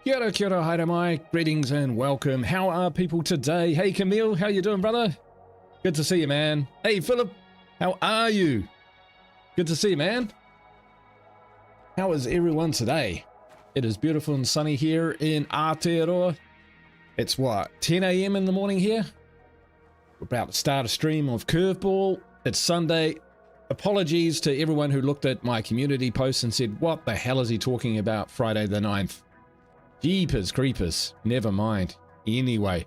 Kia ora, haere mai, greetings and welcome. How are people today? Hey Camille, how you doing, brother? Good to see you, man. Hey Philip, how are you? Good to see you, man. How is everyone today? It is beautiful and sunny here in Aotearoa. It's what, 10 a.m. in the morning here? We're about to start a stream of Curveball. It's Sunday. Apologies to everyone who looked at my community post and said, what the hell is he talking about Friday the 9th? Jeepers creepers. Never mind. Anyway.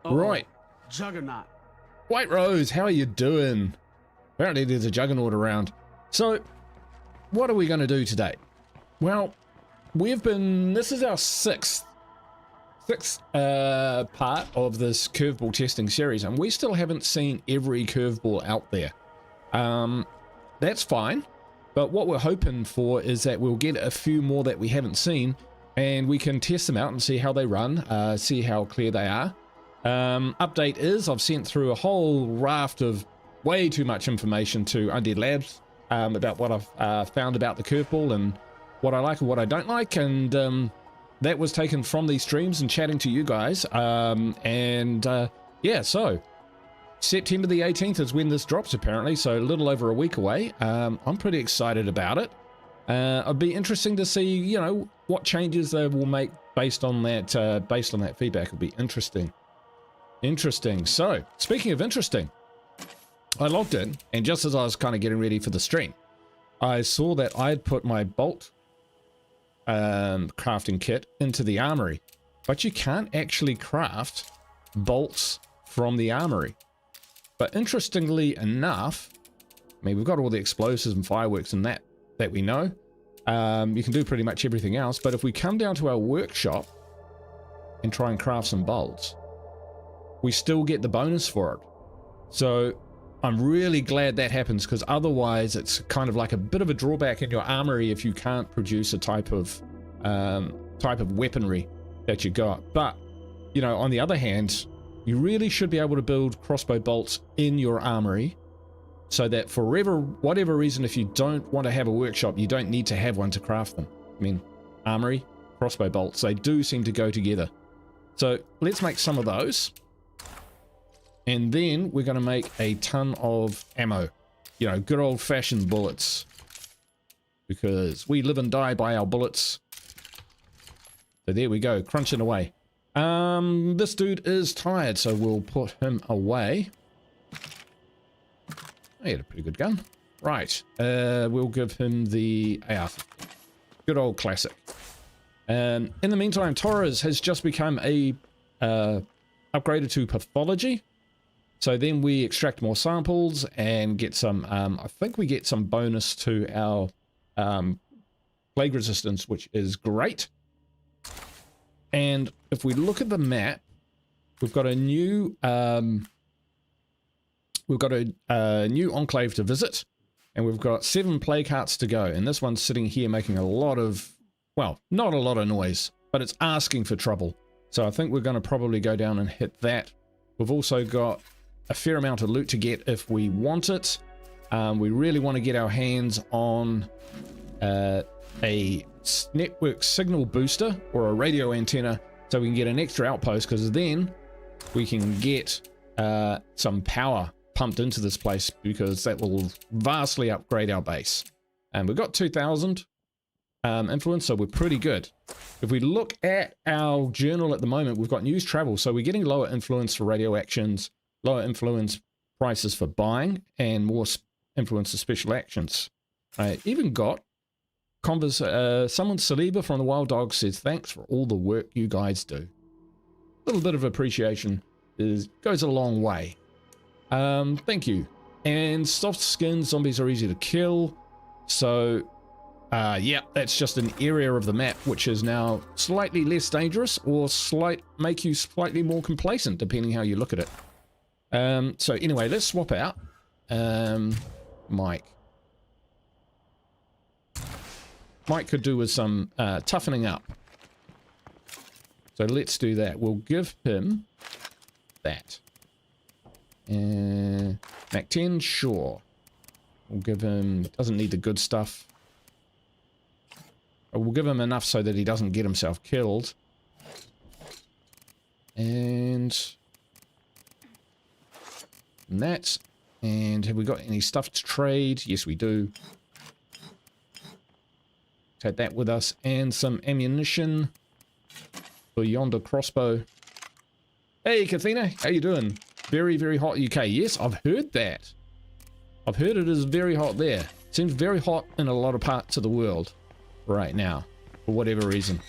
Right. Juggernaut. White Rose, how are you doing? Apparently there's a juggernaut around. So, what are we going to do today? Well, this is our sixth part of this curveball testing series, and we still haven't seen every curveball out there. That's fine, but what we're hoping for is that we'll get a few more that we haven't seen, and we can test them out and see how they run, see how clear they are. Update is I've sent through a whole raft of way too much information to Undead Labs about what I've found about the curveball and what I like and what I don't like, and that was taken from these streams and chatting to you guys. Yeah, so September the 18th is when this drops apparently, so a little over a week away. I'm pretty excited about it. It'd be interesting to see, you know, what changes they will make based on that feedback. It'll be interesting. So, speaking of interesting, I logged in, and just as I was kind of getting ready for the stream, I saw that I had put my bolt crafting kit into the armory, but you can't actually craft bolts from the armory. But interestingly enough, I mean, we've got all the explosives and fireworks and that we know. You can do pretty much everything else, but if we come down to our workshop and try and craft some bolts, we still get the bonus for it. So I'm really glad that happens, because otherwise it's kind of like a bit of a drawback in your armory if you can't produce a type of weaponry that you got. But, you know, on the other hand, you really should be able to build crossbow bolts in your armory, so that for whatever reason, if you don't want to have a workshop, you don't need to have one to craft them. I mean, armory, crossbow bolts, they do seem to go together. So let's make some of those. And then we're going to make a ton of ammo. You know, good old-fashioned bullets. Because we live and die by our bullets. So there we go, crunching away. This dude is tired, so we'll put him away. He had a pretty good gun. Right, we'll give him the AR. Good old classic. In the meantime, Torres has just become a upgraded to pathology. So then we extract more samples and get some, I think we get some bonus to our plague resistance, which is great. And if we look at the map, we've got a new new enclave to visit, and we've got 7 plague hearts to go. And this one's sitting here making a lot of, well, not a lot of noise, but it's asking for trouble. So I think we're going to probably go down and hit that. We've also got a fair amount of loot to get if we want it. We really want to get our hands on a network signal booster or a radio antenna, so we can get an extra outpost, because then we can get some power pumped into this place, because that will vastly upgrade our base. And we've got 2,000 influence, so we're pretty good. If we look at our journal at the moment, we've got news travel, so we're getting lower influence for radio actions, lower influence prices for buying, and more influence for special actions. I even got someone, Saliba from the Wild Dog, says, thanks for all the work you guys do. A little bit of appreciation goes a long way. Thank you. And soft skin zombies are easy to kill. So, yeah, that's just an area of the map which is now slightly less dangerous, or make you slightly more complacent, depending how you look at it. So anyway, let's swap out Mike. Mike could do with some toughening up. So let's do that. We'll give him that. Mac 10, sure. We'll give him, doesn't need the good stuff. We'll give him enough so that he doesn't get himself killed. And that. And have we got any stuff to trade? Yes, we do. Take that with us. And some ammunition for yonder crossbow. Hey, Kathina, how you doing? Very, very hot UK. Yes, I've heard that. I've heard it is very hot there. Seems very hot in a lot of parts of the world right now, for whatever reason.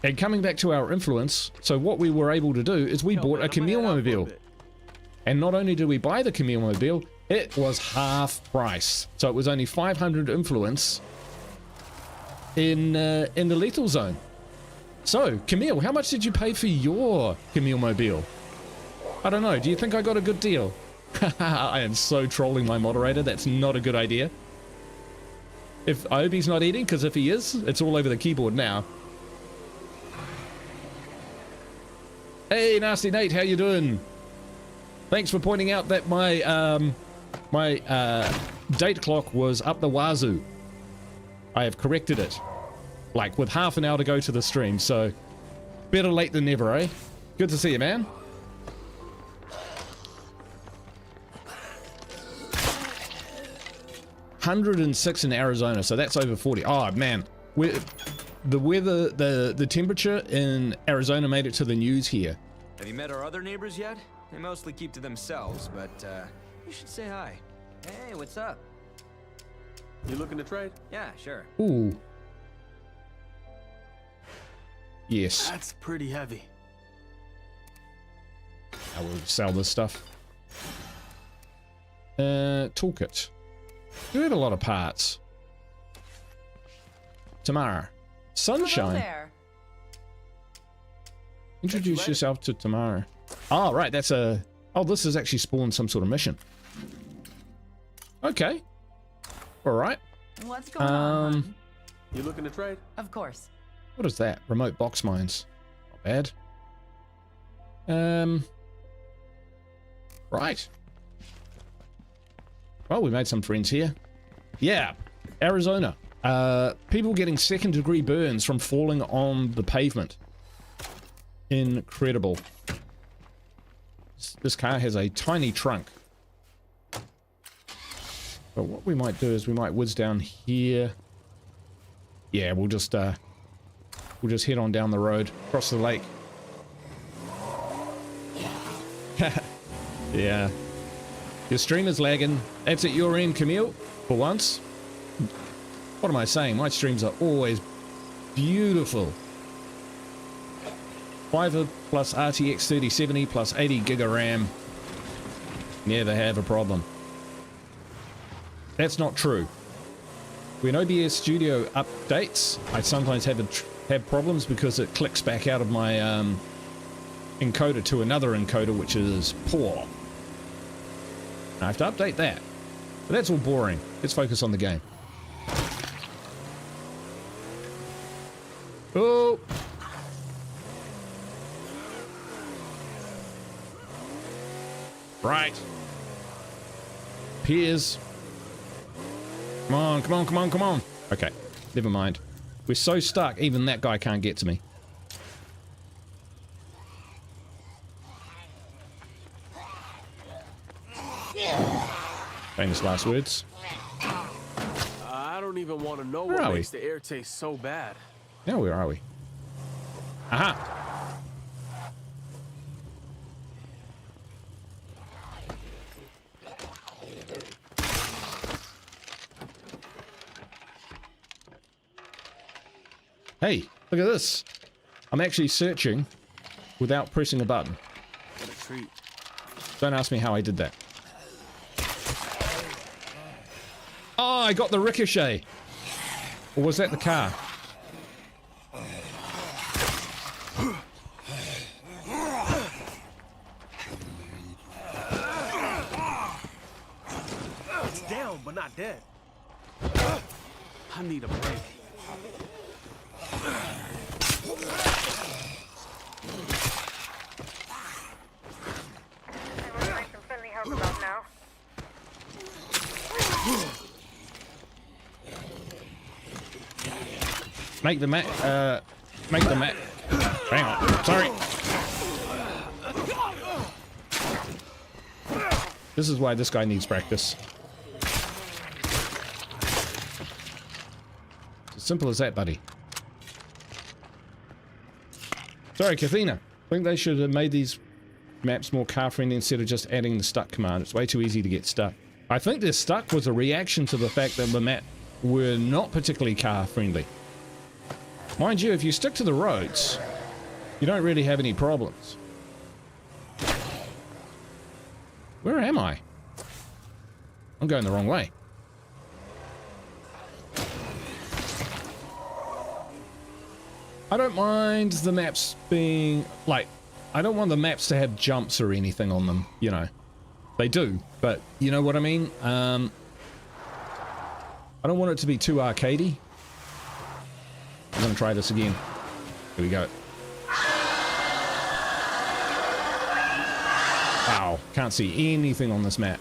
And coming back to our influence, so what we were able to do is we bought a Camille mobile. And not only did we buy the Camille mobile, it was half price. So it was only 500 influence in the lethal zone. So, Camille, how much did you pay for your Camille mobile? I don't know. Do you think I got a good deal? I am so trolling my moderator. That's not a good idea. I hope he's not eating, because if he is, it's all over the keyboard now. Hey, Nasty Nate, how you doing? Thanks for pointing out that my date clock was up the wazoo. I have corrected it. Like, with half an hour to go to the stream, so better late than never, eh? Good to see you, man. $106 in Arizona, so that's over 40. Oh man, the weather, the temperature in Arizona made it to the news here. Have you met our other neighbors yet? They mostly keep to themselves, but you should say hi. Hey, what's up? You looking to trade? Yeah, sure. Ooh. Yes. That's pretty heavy. I will sell this stuff. Toolkit. We have a lot of parts. Tamara. Sunshine. There. Introduce yourself to Tamara. Oh, right, that's a... Oh, this has actually spawned some sort of mission. Okay. Alright. What's going on? You looking to trade? Of course. What is that? Remote box mines. Not bad. Right. Well, we made some friends here. Yeah, Arizona. People getting second-degree burns from falling on the pavement. Incredible. This car has a tiny trunk. But what we might do is we might whiz down here. Yeah, we'll just head on down the road, across the lake. Yeah. Your stream is lagging. That's at your end, Camille, for once. What am I saying? My streams are always beautiful. Fiverr plus RTX 3070 plus 80 gig of RAM. Never have a problem. That's not true. When OBS Studio updates, I sometimes have problems because it clicks back out of my encoder to another encoder, which is poor. I have to update that. But that's all boring. Let's focus on the game. Oh! Right. Piers. Come on, come on, come on, come on. Okay, never mind. We're so stuck, even that guy can't get to me. Famous last words. I don't even want to know what makes the air taste so bad. Now where are we? Aha! Hey, look at this. I'm actually searching without pressing a button. What a treat. Don't ask me how I did that. Oh, I got the ricochet. Or was that the car? It's down, but not dead. I need a break. Make the map. Make the map. Hang on. Sorry. This is why this guy needs practice. As simple as that, buddy. Sorry, Kathina. I think they should have made these maps more car-friendly instead of just adding the stuck command. It's way too easy to get stuck. I think the stuck was a reaction to the fact that the map were not particularly car-friendly. Mind you, if you stick to the roads, you don't really have any problems. Where am I? I'm going the wrong way. I don't mind the maps being, like, I don't want the maps to have jumps or anything on them, you know. They do, but you know what I mean? I don't want it to be too arcadey. I'm gonna try this again. Here we go. Wow, can't see anything on this map.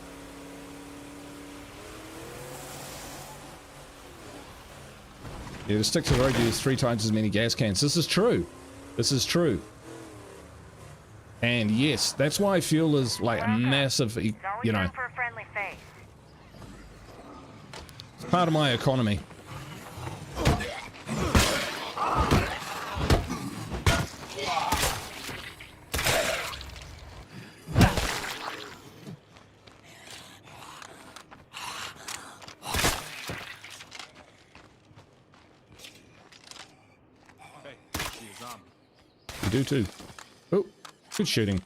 Yeah, to stick to the road, you use 3 times as many gas cans. This is true. This is true. And yes, that's why fuel is like a massive, you know, for a friendly face. it's part of my economy. You do too. Oh, good shooting.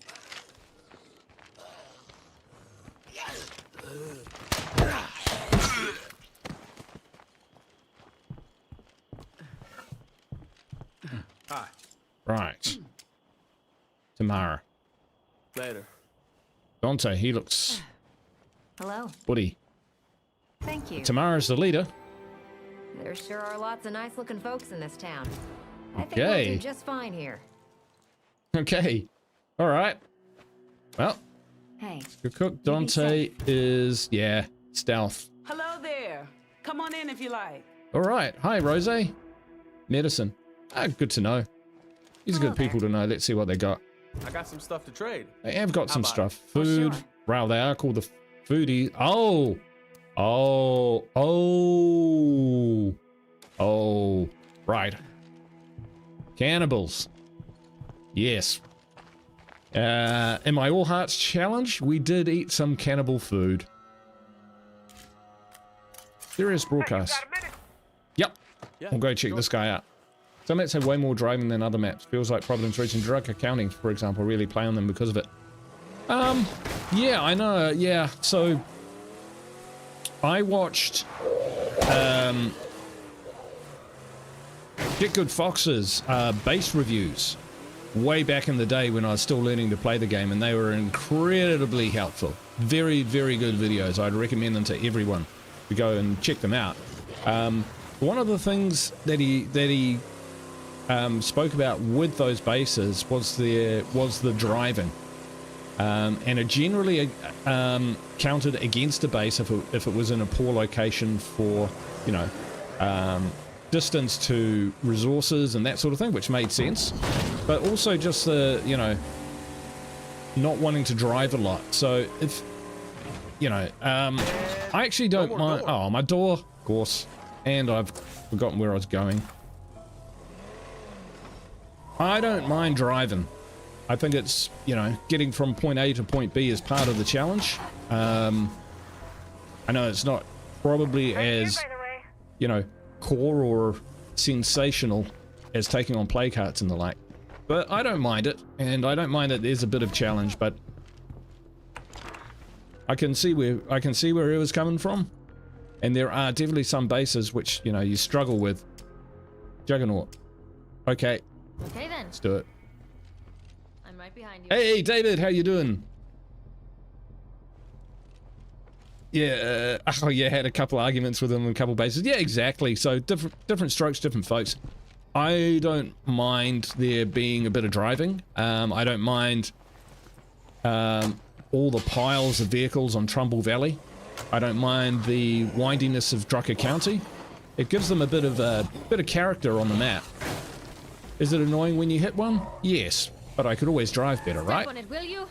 Hi. Right. Tamara. Later. Dante, he looks Hello. woody. Thank you. Tamara's the leader. There sure are lots of nice-looking folks in this town. I think Okay. we'll do just fine here. Okay. All right. Well, Hey. good cook. Dante is, yeah, stealth. Hello there. Come on in if you like. All right. Hi, Rose. Medicine. Ah, good to know. These are good people to know. Let's see what they got. I got some stuff to trade. They have got some about stuff. it? Oh, Food. sure. Wow, they are called the foodie. Oh. Oh. Oh. Oh. Right. Cannibals. Yes. In my All Hearts challenge, we did eat some cannibal food. Serious broadcast. Yep. Yeah, We'll go check sure. this guy out. Some maps have way more driving than other maps. Feels like Providence Ridge and drug accounting, for example, really play on them because of it. Yeah, I know. Yeah, so I watched Get Good Fox's base reviews way back in the day when I was still learning to play the game, and they were incredibly helpful. Very, very good videos. I'd recommend them to everyone to go and check them out. One of the things that he spoke about with those bases was the driving, and it generally counted against a base if it was in a poor location for, you know, distance to resources and that sort of thing, which made sense, but also just the, you know, not wanting to drive a lot. So if, you know, I actually don't mind. Oh, my door, of course, and I've forgotten where I was going. I don't mind driving. I think it's, you know, getting from point A to point B is part of the challenge. I know it's not probably as, you know, core or sensational as taking on play carts and the like, but I don't mind it, and I don't mind that there's a bit of challenge, but I can see where it was coming from, and there are definitely some bases which, you know, you struggle with. Juggernaut. Okay, Okay then. let's do it. I'm right behind you. Hey David, how you doing? Yeah, oh yeah, had a couple arguments with him on a couple bases. Yeah, exactly. So different strokes, different folks. I don't mind there being a bit of driving. I don't mind all the piles of vehicles on Trumbull Valley. I don't mind the windiness of Drucker County. It gives them a bit of character on the map. Is it annoying when you hit one? Yes, but I could always drive better, right? On it, will you?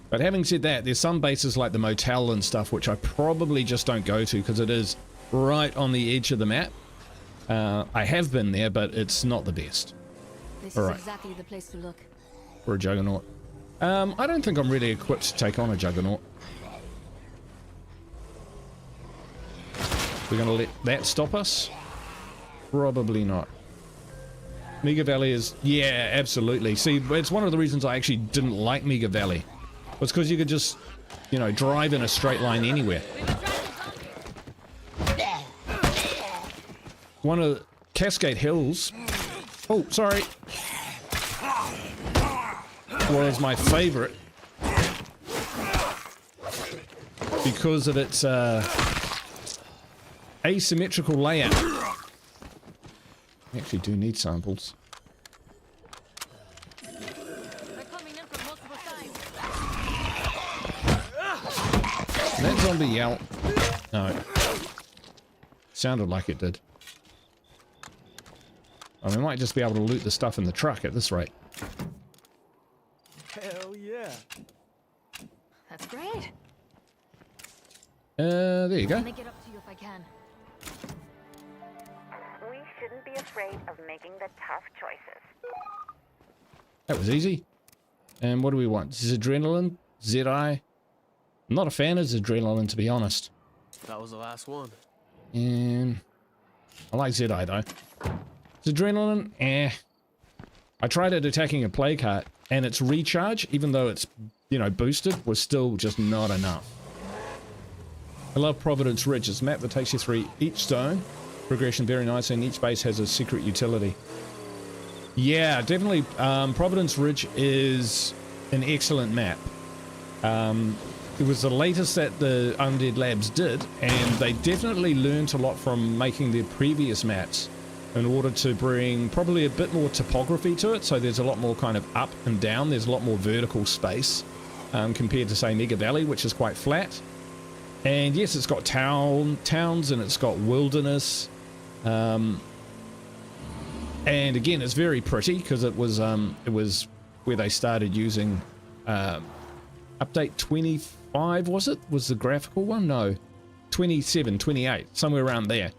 But having said that, there's some bases like the motel and stuff which I probably just don't go to because it is right on the edge of the map. I have been there, but it's not the best. This All is right. exactly the place to look. For a juggernaut. I don't think I'm really equipped to take on a juggernaut. We're going to let that stop us? Probably not. Mega Valley is... Yeah, absolutely. See, it's one of the reasons I actually didn't like Mega Valley. Was because you could just, you know, drive in a straight line anywhere. One of the Cascade Hills... Oh, sorry. Was my favorite. Because of its asymmetrical layout. We actually do need samples. That zombie yell. No. Sounded like it did. Oh, we might just be able to loot the stuff in the truck at this rate. Hell yeah. That's great. There you go. I'll make it up to you if I can. We shouldn't be afraid of making the tough choices. That was easy. And what do we want? Zedrenaline? Zedi? I'm not a fan of Zedrenaline, to be honest. That was the last one. And I like Zedi, though. Zedrenaline? Eh. I tried it attacking a plague heart, and its recharge, even though it's, you know, boosted, was still just not enough. I love Providence Ridge. It's a map that takes you through each zone. Progression very nice, and each base has a secret utility. Yeah, definitely. Providence Ridge is an excellent map. It was the latest that the Undead Labs did, and they definitely learned a lot from making their previous maps in order to bring probably a bit more topography to it. So there's a lot more kind of up and down. There's a lot more vertical space compared to, say, Mega Valley, which is quite flat. And yes, it's got towns and it's got wilderness. And again, it's very pretty because it was where they started using update 25, was it? Was the graphical one? No, 27, 28, somewhere around there.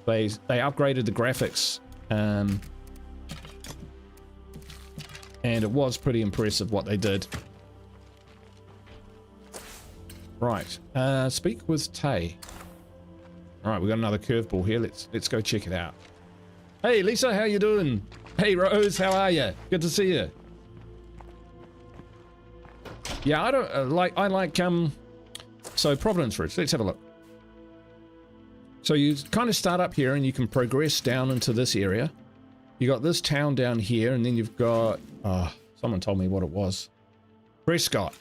They upgraded the graphics, and it was pretty impressive what they did. Right, speak with Tay. All right, we got another curveball here. Let's go check it out. Hey Lisa, how you doing? Hey Rose, how are you? Good to see you. Yeah, I don't so Providence Ridge. Let's have a look. So you kind of start up here and you can progress down into this area. You got this town down here, and then you've got someone told me what it was. Prescott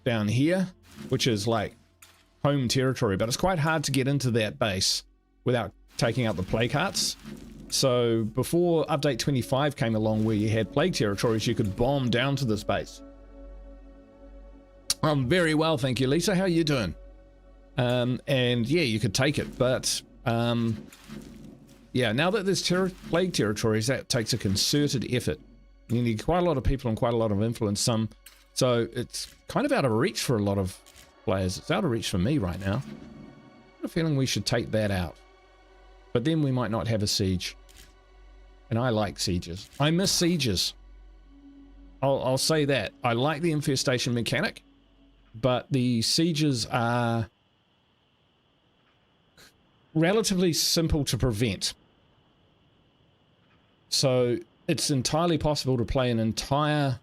down here, which is like home territory, but it's quite hard to get into that base without taking out the plague hearts. So before update 25 came along, where you had plague territories, you could bomb down to this base. I'm very well, thank you, Lisa. How are you doing? And yeah, you could take it, but yeah, now that there's plague territories, that takes a concerted effort. You need quite a lot of people and quite a lot of influence. So it's kind of out of reach for a lot of players. It's out of reach for me right now. I have a feeling we should take that out. But then we might not have a siege. And I like sieges. I miss sieges. I'll say that. I like the infestation mechanic, but the sieges are relatively simple to prevent. So it's entirely possible to play an entire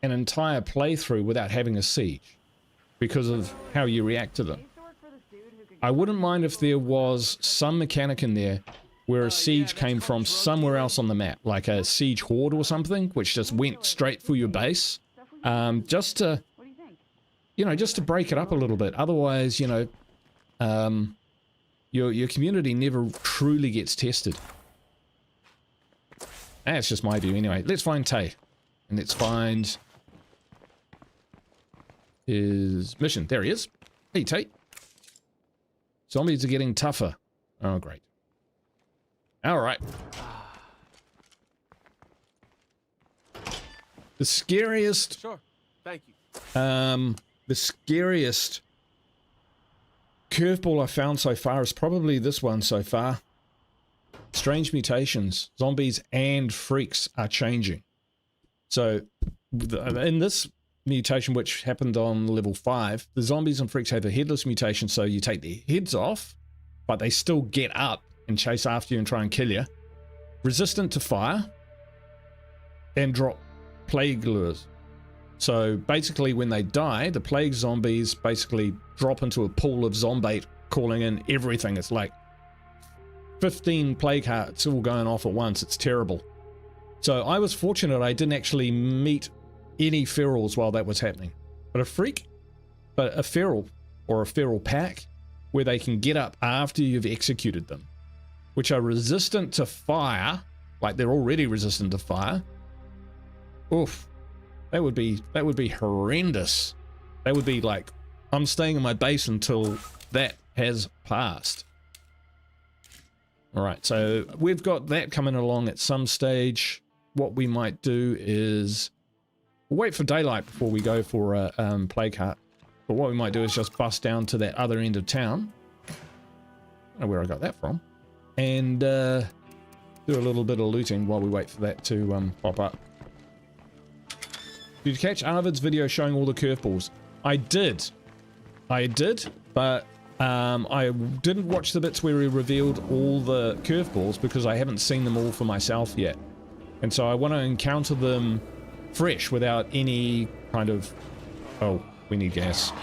playthrough without having a siege because of how you react to them. I wouldn't mind if there was some mechanic in there where a siege came from somewhere else on the map, like a siege horde or something, which just went straight for your base, just to, you know, just to break it up a little bit. Otherwise, you know, your community never truly gets tested. That's just my view anyway. Let's find Tay, and let's find his mission. There he is. Hey, Tate. Zombies are getting tougher. Oh, great. All right. The scariest... Sure. Thank you. The scariest curveball I found so far is probably this one so far. Strange mutations. Zombies and freaks are changing. So, in this mutation, which happened on level 5, the zombies and freaks have a headless mutation, so you take their heads off, but they still get up and chase after you and try and kill you. Resistant to fire, and drop plague lures. So basically when they die, the plague zombies basically drop into a pool of zombate, calling in everything. It's like 15 plague hearts all going off at once. It's terrible. So I was fortunate I didn't actually meet any ferals while that was happening. But a feral or a feral pack where they can get up after you've executed them, which are resistant to fire, like they're already resistant to fire. Oof. That would be horrendous. That would be like, I'm staying in my base until that has passed. All right, so we've got that coming along at some stage. What we might do is we'll wait for daylight before we go for a plague heart. But what we might do is just bust down to that other end of town. I don't know where I got that from. And do a little bit of looting while we wait for that to pop up. Did you catch Arvid's video showing all the curveballs? I did, but I didn't watch the bits where he revealed all the curveballs because I haven't seen them all for myself yet. And so I want to encounter them fresh without any kind of... Oh, we need gas.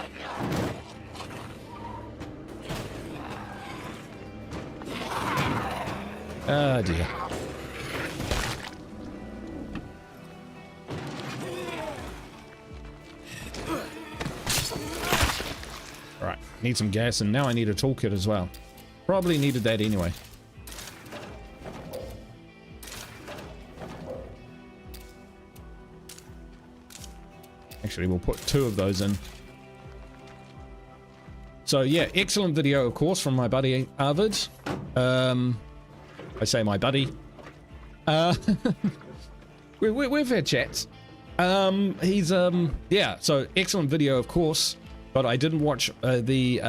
Ah, dear. Alright, need some gas, and now I need a toolkit as well. Probably needed that anyway. Actually, we'll put 2 of those in. So yeah, excellent video, of course, from my buddy Arvid. I say my buddy. We've had chats. He's yeah, so excellent video, of course. But I didn't watch the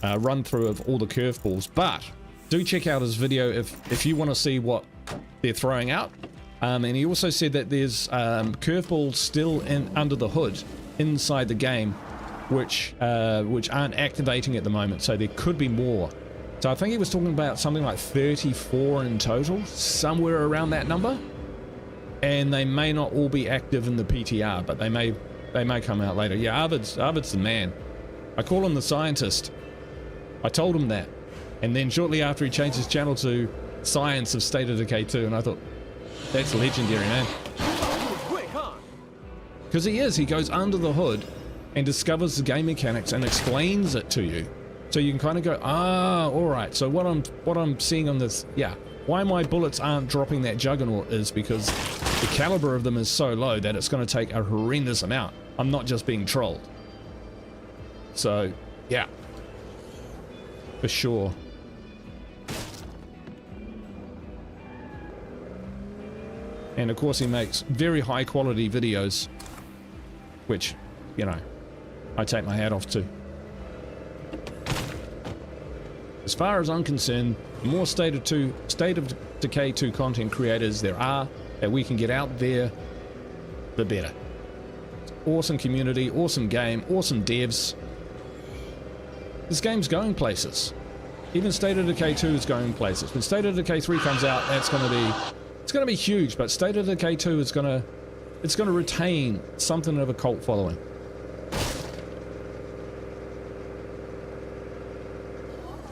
run through of all the curveballs. But do check out his video if you want to see what they're throwing out. And he also said that there's curveballs still under the hood inside the game, which aren't activating at the moment. So there could be more. So I think he was talking about something like 34 in total, somewhere around that number. And they may not all be active in the PTR, but they may come out later. Yeah, Arvid's the man. I call him the scientist. I told him that. And then shortly after he changed his channel to Science of State of Decay 2, and I thought, that's legendary, man. Because he is. He goes under the hood and discovers the game mechanics and explains it to you. So you can kind of go, ah, all right. So what I'm seeing on this, yeah, why my bullets aren't dropping that juggernaut is because the caliber of them is so low that it's going to take a horrendous amount. I'm not just being trolled. So, yeah. For sure. And of course he makes very high quality videos, which, you know, I take my hat off to. As far as I'm concerned, the more State of Decay 2 content creators there are that we can get out there, the better. Awesome community, awesome game, awesome devs. This game's going places. Even State of Decay 2 is going places. When State of Decay 3 comes out, that's going to be, it's going to be huge. But State of Decay 2 is going to retain something of a cult following.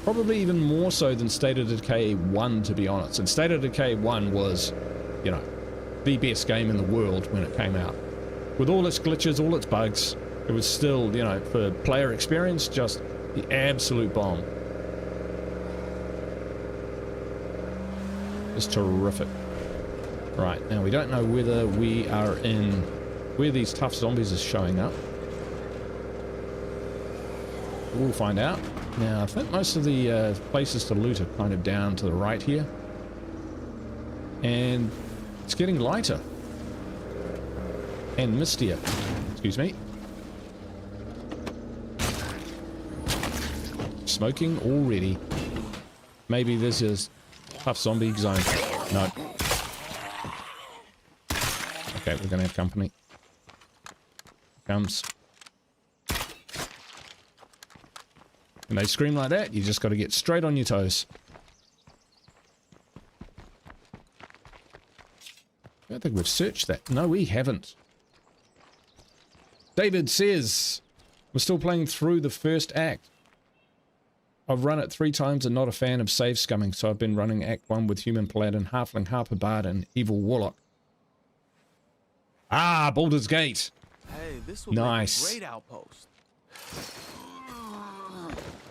Probably even more so than State of Decay 1, to be honest. And State of Decay 1 was, you know, the best game in the world when it came out. With all its glitches, all its bugs, it was still, you know, for player experience, just the absolute bomb. It's terrific. Right, now we don't know whether we are in where these tough zombies are showing up. We'll find out. Now, I think most of the places to loot are kind of down to the right here. And it's getting lighter. And mistier. Excuse me. Smoking already. Maybe this is tough zombie zone. No. Okay, we're gonna have company. Comes. And they scream like that, you just got to get straight on your toes. I don't think we've searched that. No, we haven't. David says, we're still playing through the first act. I've run it 3 times and not a fan of save scumming, so I've been running Act 1 with Human Paladin, Halfling, Harper Bard, and Evil Warlock. Ah, Baldur's Gate. Hey, this would nice. make a great outpost.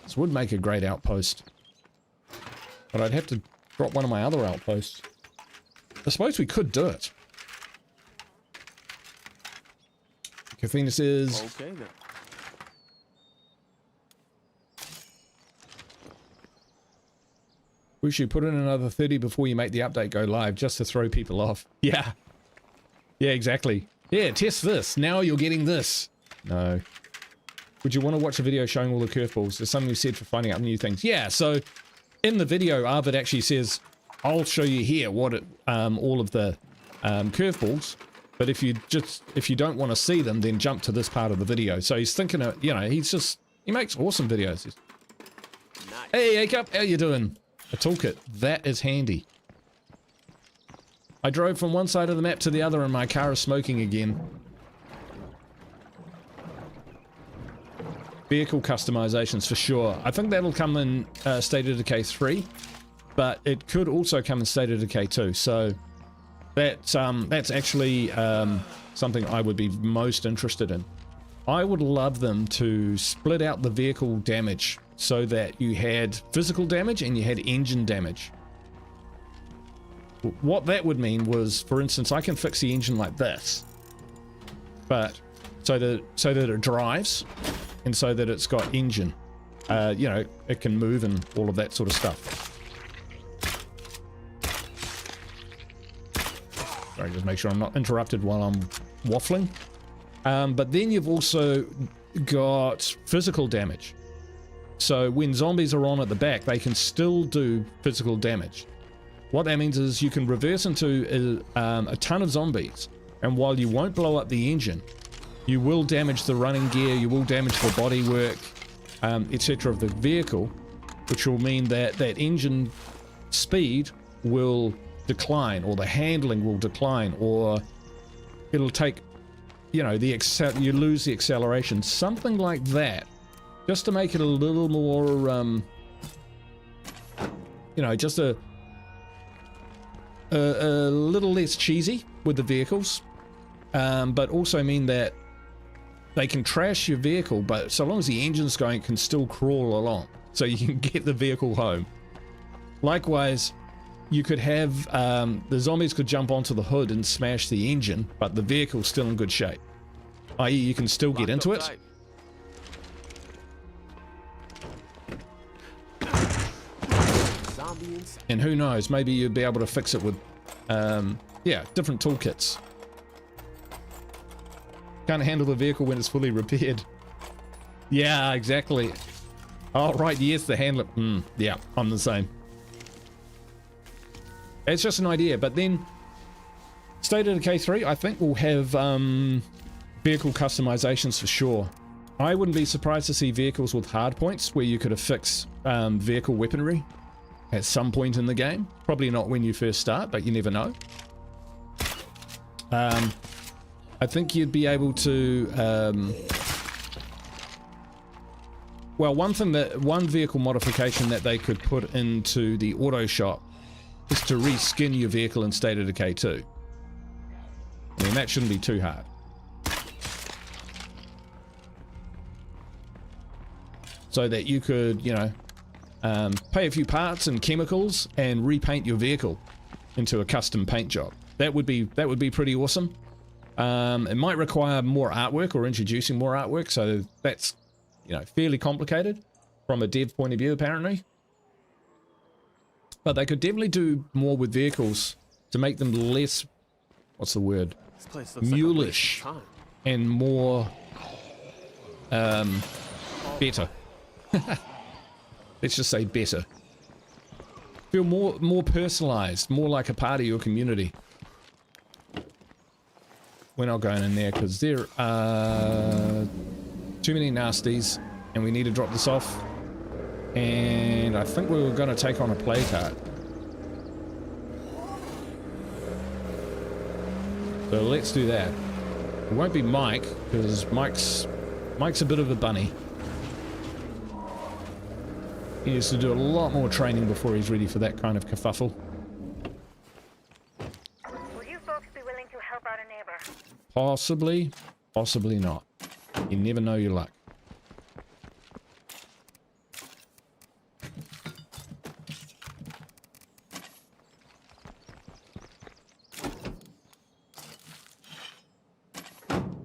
This would make a great outpost. But I'd have to drop one of my other outposts. I suppose we could do it. Kathina says... Okay, then. We should put in another 30 before you make the update go live, just to throw people off. Yeah. Yeah, exactly. Yeah, test this. Now you're getting this. No. Would you want to watch a video showing all the curveballs? There's something you said for finding out new things. Yeah, so in the video, Arvid actually says, I'll show you here what it, all of the curveballs. But if you don't want to see them, then jump to this part of the video. So he's thinking of, you know, he makes awesome videos. Nice. Hey, Akup, how you doing? A toolkit. That is handy. I drove from one side of the map to the other and my car is smoking again. Vehicle customizations for sure. I think that'll come in State of Decay 3, but it could also come in State of Decay 2. So that's actually something I would be most interested in. I would love them to split out the vehicle damage so that you had physical damage and you had engine damage. What that would mean was, for instance, I can fix the engine like this, but so that it drives and so that it's got engine. You know, it can move and all of that sort of stuff. Sorry, just make sure I'm not interrupted while I'm waffling. But then you've also got physical damage. So when zombies are on at the back, they can still do physical damage. What that means is you can reverse into a ton of zombies, and while you won't blow up the engine, you will damage the running gear, you will damage the bodywork, etc. of the vehicle, which will mean that that engine speed will decline, or the handling will decline, or it'll take, you know, you lose the acceleration, something like that, just to make it a little more, you know, just a little less cheesy with the vehicles, but also mean that they can trash your vehicle, but so long as the engine's going, it can still crawl along, so you can get the vehicle home. Likewise, you could have the zombies could jump onto the hood and smash the engine, but the vehicle's still in good shape, i.e. you can still get into it. And who knows, maybe you'd be able to fix it with, yeah, different toolkits. Can't handle the vehicle when it's fully repaired. Yeah, exactly. Oh, right, yes, the handler. Yeah, I'm the same. It's just an idea, but then State of Decay 3, I think, will have vehicle customizations for sure. I wouldn't be surprised to see vehicles with hard points where you could affix vehicle weaponry at some point in the game. Probably not when you first start, but you never know. I think you'd be able to, well, one vehicle modification that they could put into the auto shop is to reskin your vehicle in State of Decay 2. I mean, that shouldn't be too hard. So that you could, you know, pay a few parts and chemicals and repaint your vehicle into a custom paint job. That would be pretty awesome. It might require more artwork or introducing more artwork, so that's, you know, fairly complicated from a dev point of view, apparently. But they could definitely do more with vehicles to make them less, what's the word, This place looks mulish like a waste of time. and more better. Let's just say better. Feel more personalized, more like a part of your community. We're not going in there because there are too many nasties and we need to drop this off. And I think we were going to take on a play cart. So let's do that. It won't be Mike because Mike's a bit of a bunny. He needs to do a lot more training before he's ready for that kind of kerfuffle. Would you folks be willing to help out a neighbor? Possibly, possibly not. You never know your luck.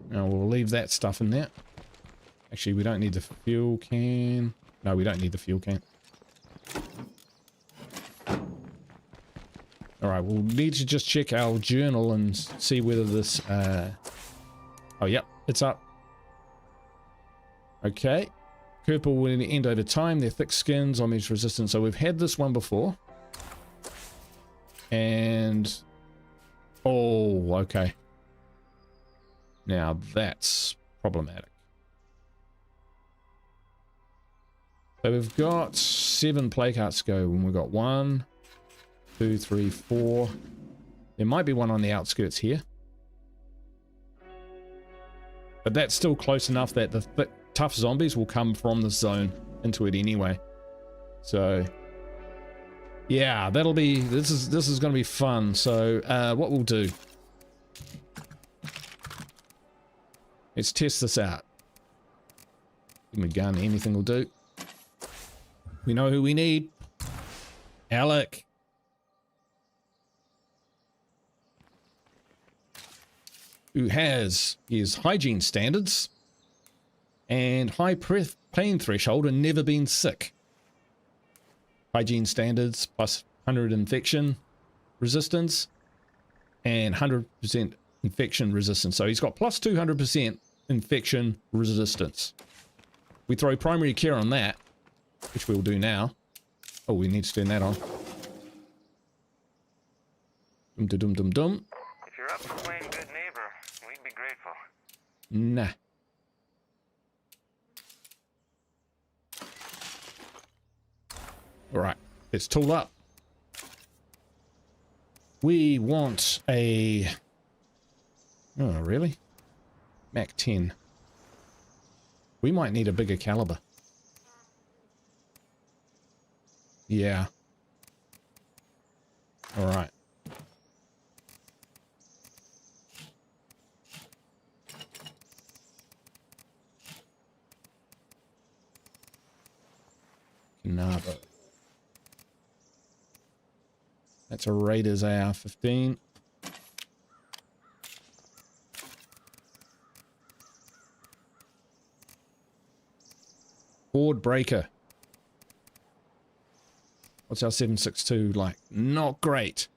Now we'll leave that stuff in there. Actually, we don't need the fuel can. No, we don't need the fuel can. Alright, we'll need to just check our journal and see whether this... Oh, yep, it's up. Okay. Curveball will end over time. They're thick skins, zombies resistant. So we've had this one before. And... Oh, okay. Now that's problematic. So we've got 7 playcarts to go, and we've got 1, 2, 3, 4. There might be one on the outskirts here. But that's still close enough that the tough zombies will come from the zone into it anyway. So yeah, that'll be, this is going to be fun. So what we'll do, let's test this out. Give me a gun, anything will do. We know who we need. Alec. Who has his hygiene standards and high pain threshold and never been sick. Hygiene standards plus 100 infection resistance and 100% infection resistance. So he's got plus 200% infection resistance. We throw primary care on that, which we'll do now. Oh, we need to turn that on. Dum-dum-dum-dum. If you're up for playing good neighbor, we'd be grateful. Nah. Alright, let's tool up. We want a... Oh, really? Mac 10. We might need a bigger caliber. Yeah. Alright. Canava. That's a Raiders AR-15. Board breaker. What's our 7.62 like? Not great.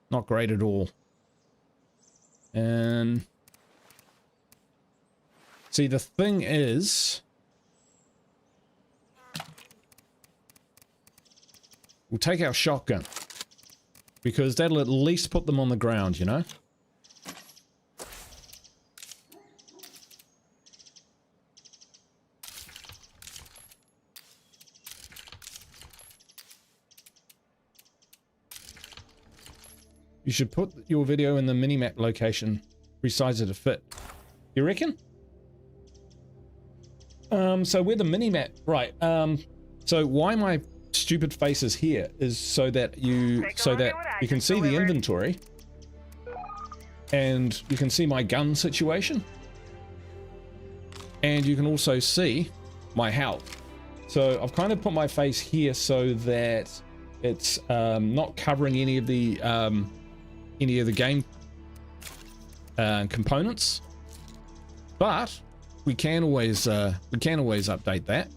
Not great at all. And see, the thing is, we'll take our shotgun because that'll at least put them on the ground, you know? You should put your video in the minimap location, resize it to fit. You reckon? So where the minimap, right? So why my stupid face is here is so that you can see the inventory, and you can see my gun situation, and you can also see my health. So I've kind of put my face here so that it's not covering any of the any of the game components, but we can always update that.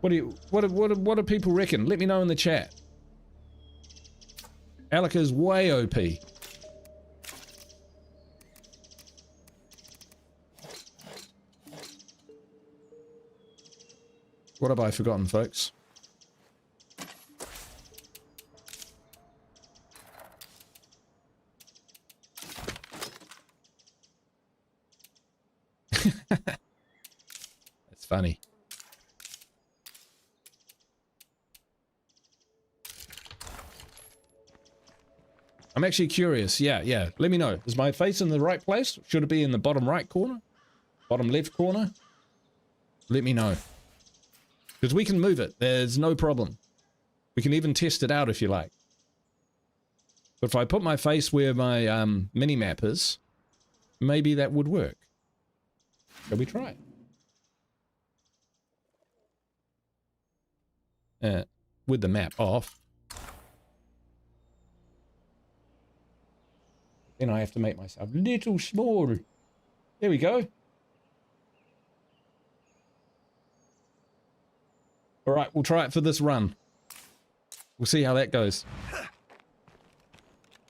What do people reckon? Let me know in the chat. Alika's way OP. What have I forgotten, folks? That's funny. I'm actually curious. Yeah. Let me know. Is my face in the right place? Should it be in the bottom right corner? Bottom left corner? Let me know. Because we can move it. There's no problem. We can even test it out if you like. But if I put my face where my mini-map is, maybe that would work. Shall we try it? With the map off. Then I have to make myself a little smaller. There we go. All right, we'll try it for this run. We'll see how that goes.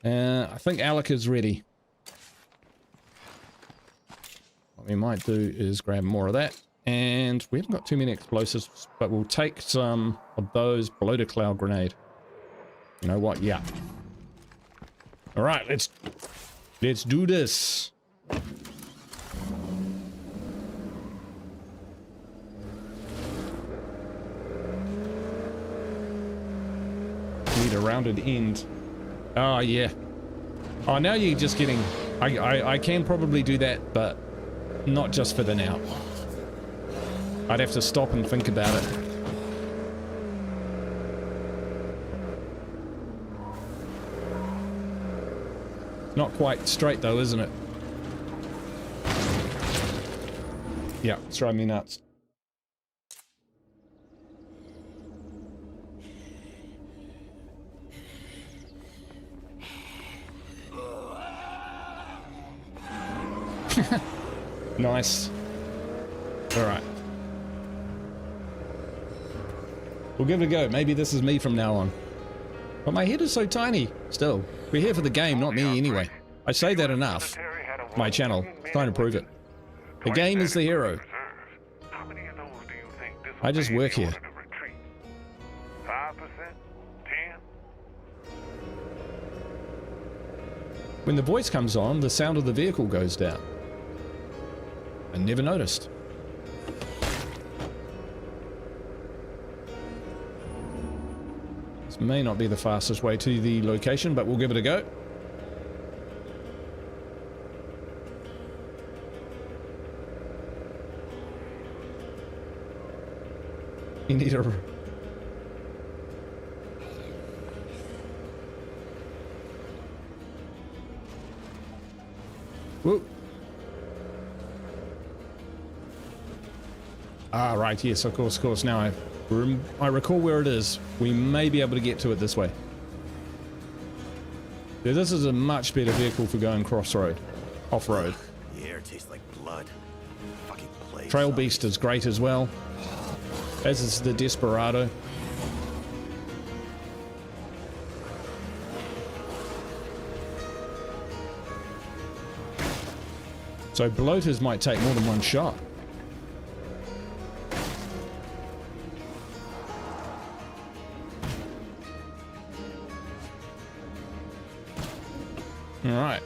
I think Alika's ready. What we might do is grab more of that. And we haven't got too many explosives, but we'll take some of those below the cloud grenade. You know what? Yeah. All right, let's do this. Need a rounded end. Oh yeah. Oh, now you're just getting. I can probably do that, but not just for the now. I'd have to stop and think about it. Not quite straight though, isn't it? Yeah, it's driving me nuts. Nice. Alright. We'll give it a go. Maybe this is me from now on. But my head is so tiny. Still, we're here for the game, not me anyway. I say that enough. My channel. It's time to prove it. The game is the hero. I just work here. 5%? 10? When the voice comes on, the sound of the vehicle goes down. I never noticed. This may not be the fastest way to the location, but we'll give it a go. You need a... Whoop. Ah, right, yes, of course. Now I recall where it is. We may be able to get to it this way. Yeah, this is a much better vehicle for going off-road. The air tastes like blood. Fucking plague. Trail Beast is great as well, as is the Desperado. So bloaters might take more than one shot. All right.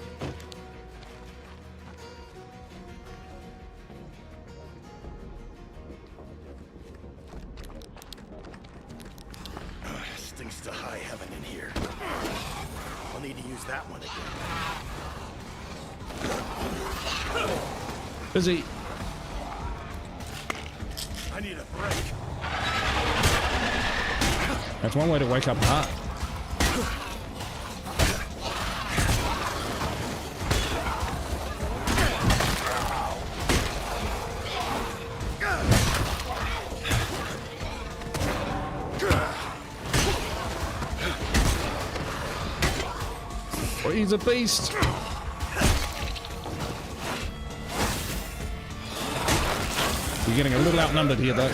Stinks to high heaven in here. I'll need to use that one again. Busy. I need a break. That's one way to wake up a heart. he's a beast. We're getting a little outnumbered here, though.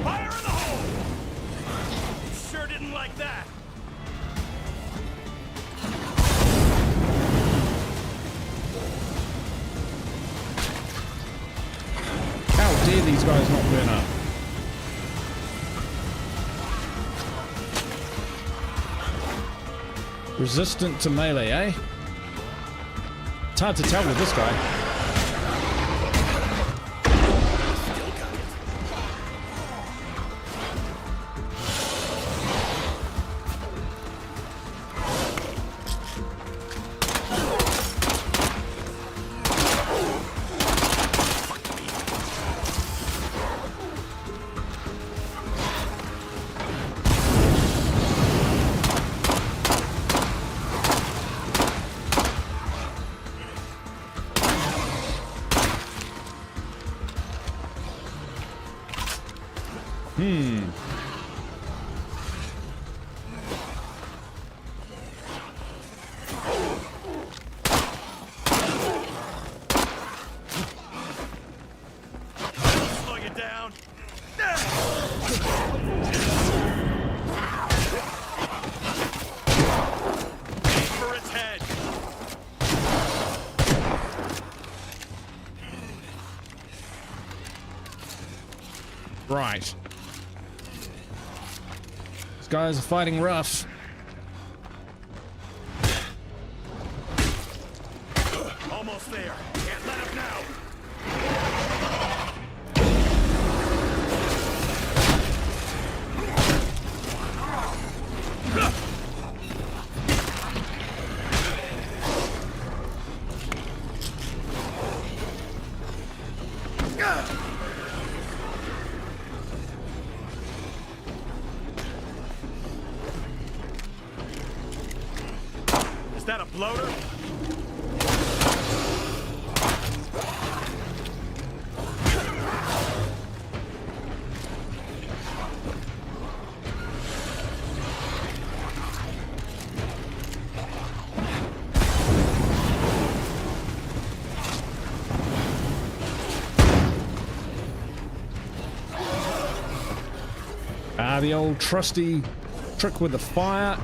Fire in the hole! Sure didn't like that. How dare these guys not burn up? Resistant to melee, eh? It's hard to tell with this guy. Slow you down. Aim for its head. Right. These guys are fighting rough. Almost there. Can't let him now. Is that a bloater? The old trusty trick with the fire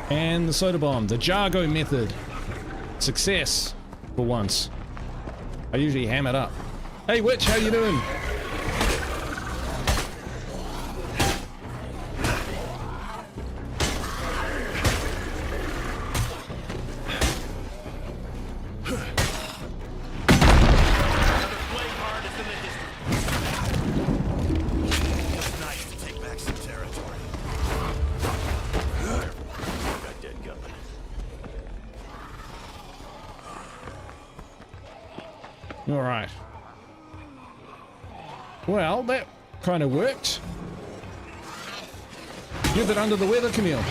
and the soda bomb, the Jargo method. Success for once. I usually ham it up. Hey witch, how you doing? All right. Well, that kind of worked. You're a bit under the weather, Camille.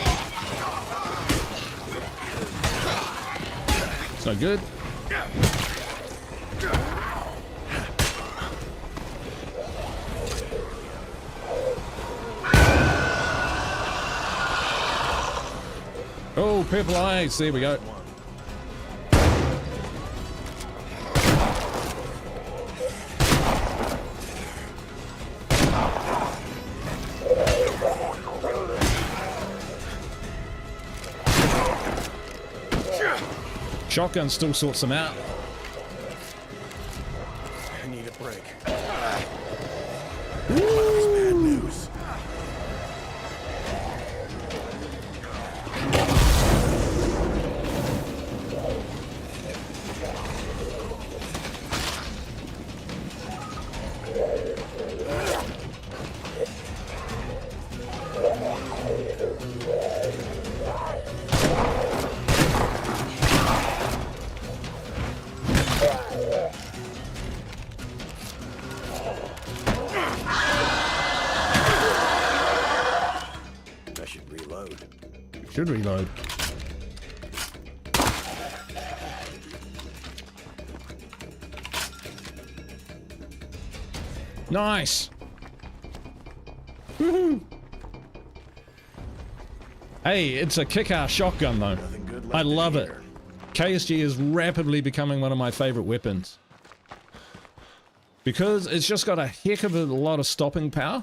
It's no good. Oh, purple eyes. There we go. Shotgun still sorts them out. I need a break. It's bad news. Should reload. Nice. Woohoo. Hey, it's a kick-ass shotgun though. Nothing good left I in love it. here. KSG is rapidly becoming one of my favorite weapons. Because it's just got a heck of a lot of stopping power.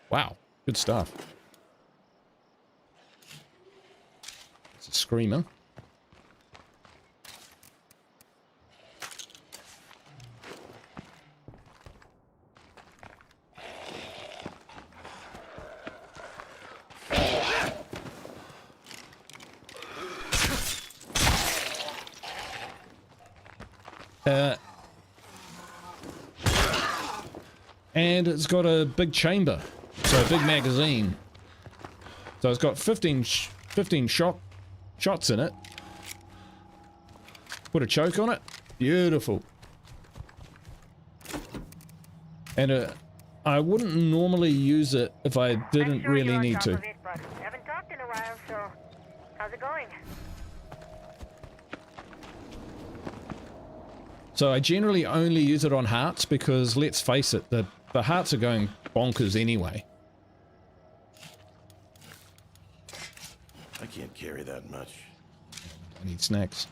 Wow, good stuff. It's a screamer. And it's got a big chamber, so a big magazine. So it's got 15 shots in it. Put a choke on it. Beautiful. And I wouldn't normally use it if I didn't really need to. Haven't talked in a while, so how's it going? So I generally only use it on hearts because, let's face it, the hearts are going bonkers anyway. I can't carry that much. I need snacks.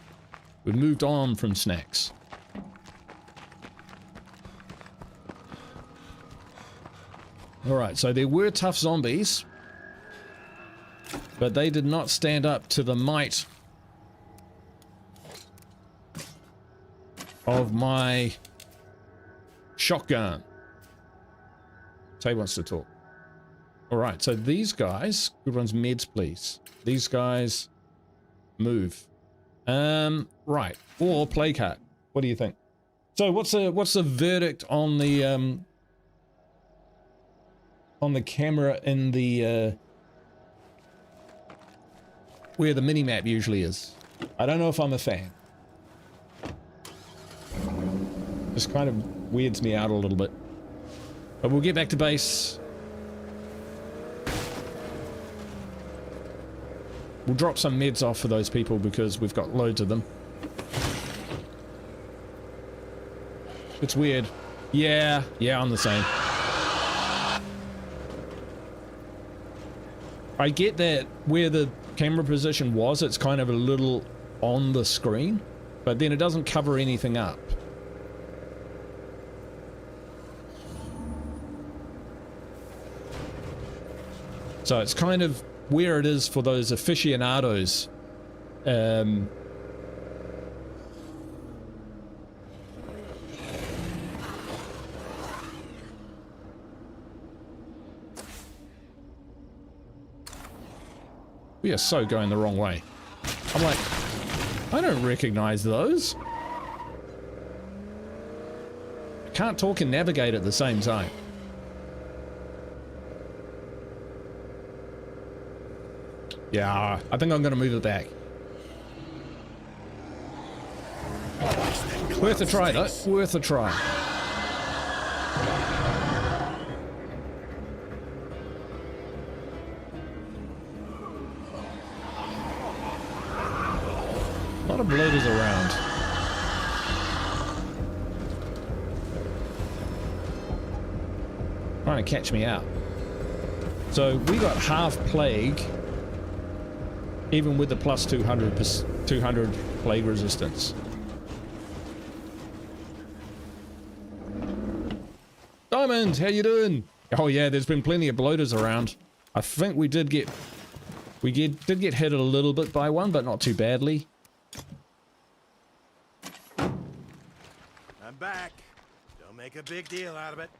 We've moved on from snacks. Alright, so there were tough zombies, but they did not stand up to the might of my shotgun. Tay wants to talk. Alright, so these guys, good ones, meds please. These guys, move. Right, or play card. What do you think? So what's the verdict on the camera in the where the minimap usually is? I don't know if I'm a fan. Just kind of weirds me out a little bit. But we'll get back to base. We'll drop some meds off for those people because we've got loads of them. It's weird. Yeah, I'm the same. I get that where the camera position was, it's kind of a little on the screen, but then it doesn't cover anything up. So it's kind of where it is for those aficionados. We are so going the wrong way. I'm like, I don't recognize those. I can't talk and navigate at the same time. Yeah, I think I'm going to move it back. Worth a try, though. Worth a try. A lot of bloaters around. Trying to catch me out. So we got half plague. Even with the plus 200 plague resistance. Diamond, how you doing? Oh yeah, there's been plenty of bloaters around. I think we did get hit a little bit by one, but not too badly. I'm back. Don't make a big deal out of it.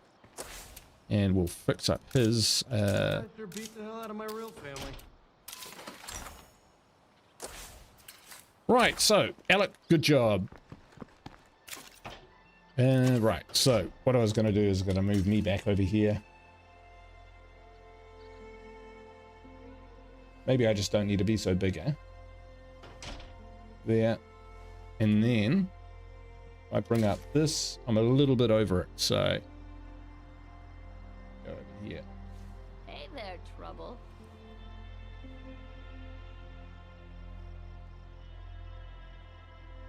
And we'll fix up his Sure beat the hell out of my real family. Right, so, Alec, good job. Right, so, what I was going to do is going to move me back over here. Maybe I just don't need to be so big, eh? There. And then, if I bring up this, I'm a little bit over it, so... Go over here. Hey there, Trouble.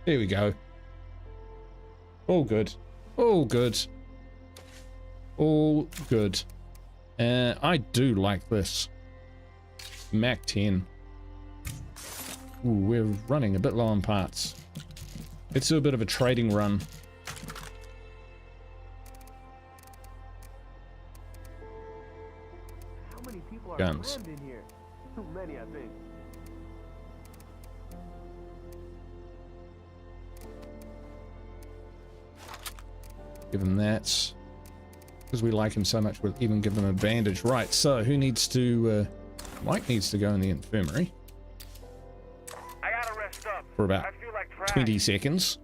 There we go. All good. All good. All good. I do like this. Mac 10. Ooh, we're running a bit low on parts. Let's do a bit of a trading run. How many people are Guns. crammed in here? Too many, I think. Give him that. Because we like him so much, we'll even give them a bandage. Right, so who needs to... Mike needs to go in the infirmary. I gotta rest up. For about I feel like trash. 20 seconds.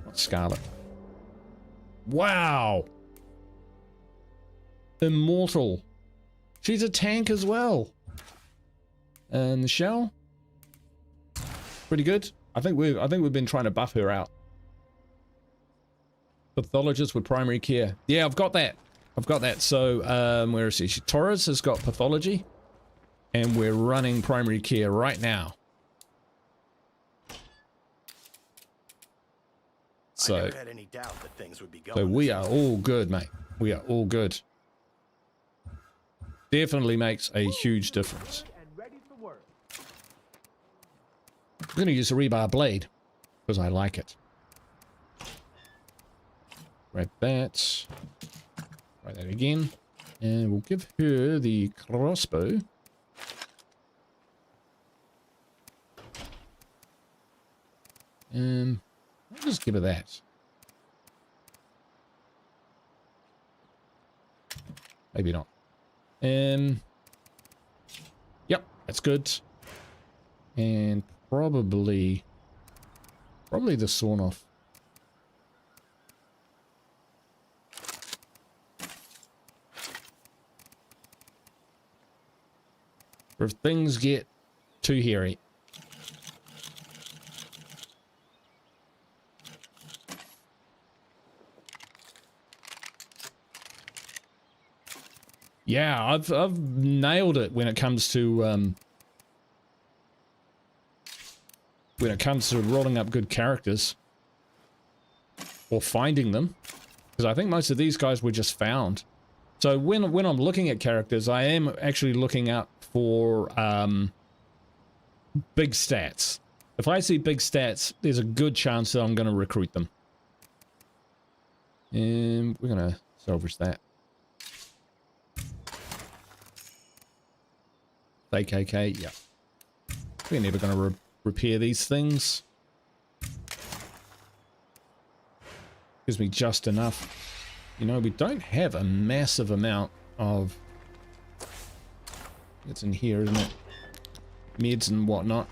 What's Scarlet? Wow! Immortal. She's a tank as well. And the shell? Pretty good. I think we've been trying to buff her out. Pathologist with primary care. Yeah, I've got that. I've got that. So, where is she? Torres has got pathology. And we're running primary care right now. So, I never had any doubt that things would be going. so we are all good, mate. We are all good. Definitely makes a huge difference. And ready for work. I'm going to use a rebar blade because I like it. Grab that. Try that again. And we'll give her the crossbow. I'll just give her that. Maybe not. Yep, that's good. And probably the sawn off. If things get too hairy. Yeah, I've nailed it when it comes to rolling up good characters or finding them, because I think most of these guys were just found. So when I'm looking at characters, I am actually looking out for big stats. If I see big stats, there's a good chance that I'm going to recruit them. And we're going to salvage that. AKK, yeah. We're never going to repair these things. Gives me just enough. You know, we don't have a massive amount of... It's in here, isn't it? Meds and whatnot.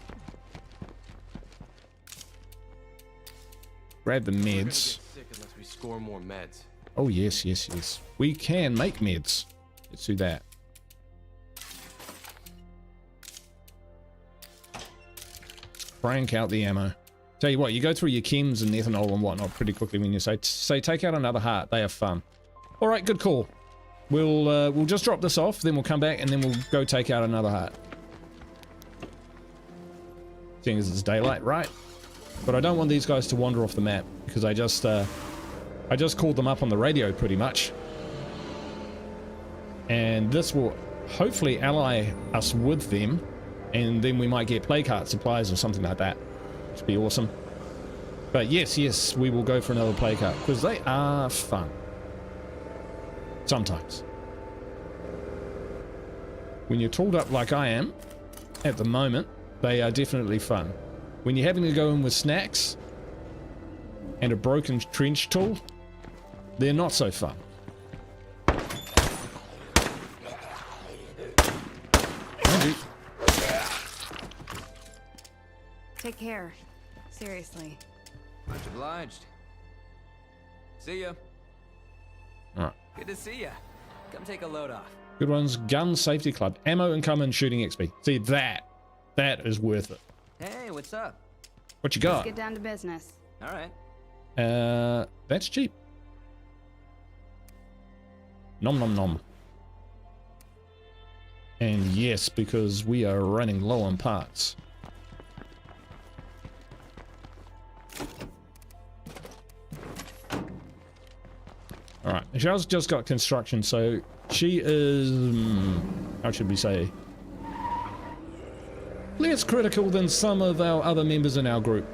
Grab the We're gonna get meds. sick unless we score more meds. Oh, yes, yes, yes. We can make meds. Let's do that. Crank out the ammo. Tell you what, you go through your chems and ethanol and whatnot pretty quickly when you say take out another heart. They have fun. All right, good call. We'll just drop this off, then we'll come back and then we'll go take out another heart. Seeing as it's daylight, right? But I don't want these guys to wander off the map because I just called them up on the radio pretty much. And this will hopefully ally us with them, and then we might get play cart supplies or something like that. Which would be awesome. But yes, we will go for another play cart because they are fun. Sometimes. When you're tooled up like I am, at the moment, they are definitely fun. When you're having to go in with snacks and a broken trench tool, they're not so fun. Take care. Seriously. Much obliged. See ya. Alright. Good to see ya. Come take a load off. Good ones. Gun Safety Club. Ammo income and shooting XP. See, that is worth it. Hey, what's up? What you Let's got? get down to business. All right. That's cheap. Nom nom nom. And yes, because we are running low on parts. Alright, Michelle's just got construction, so she is... how should we say? less critical than some of our other members in our group.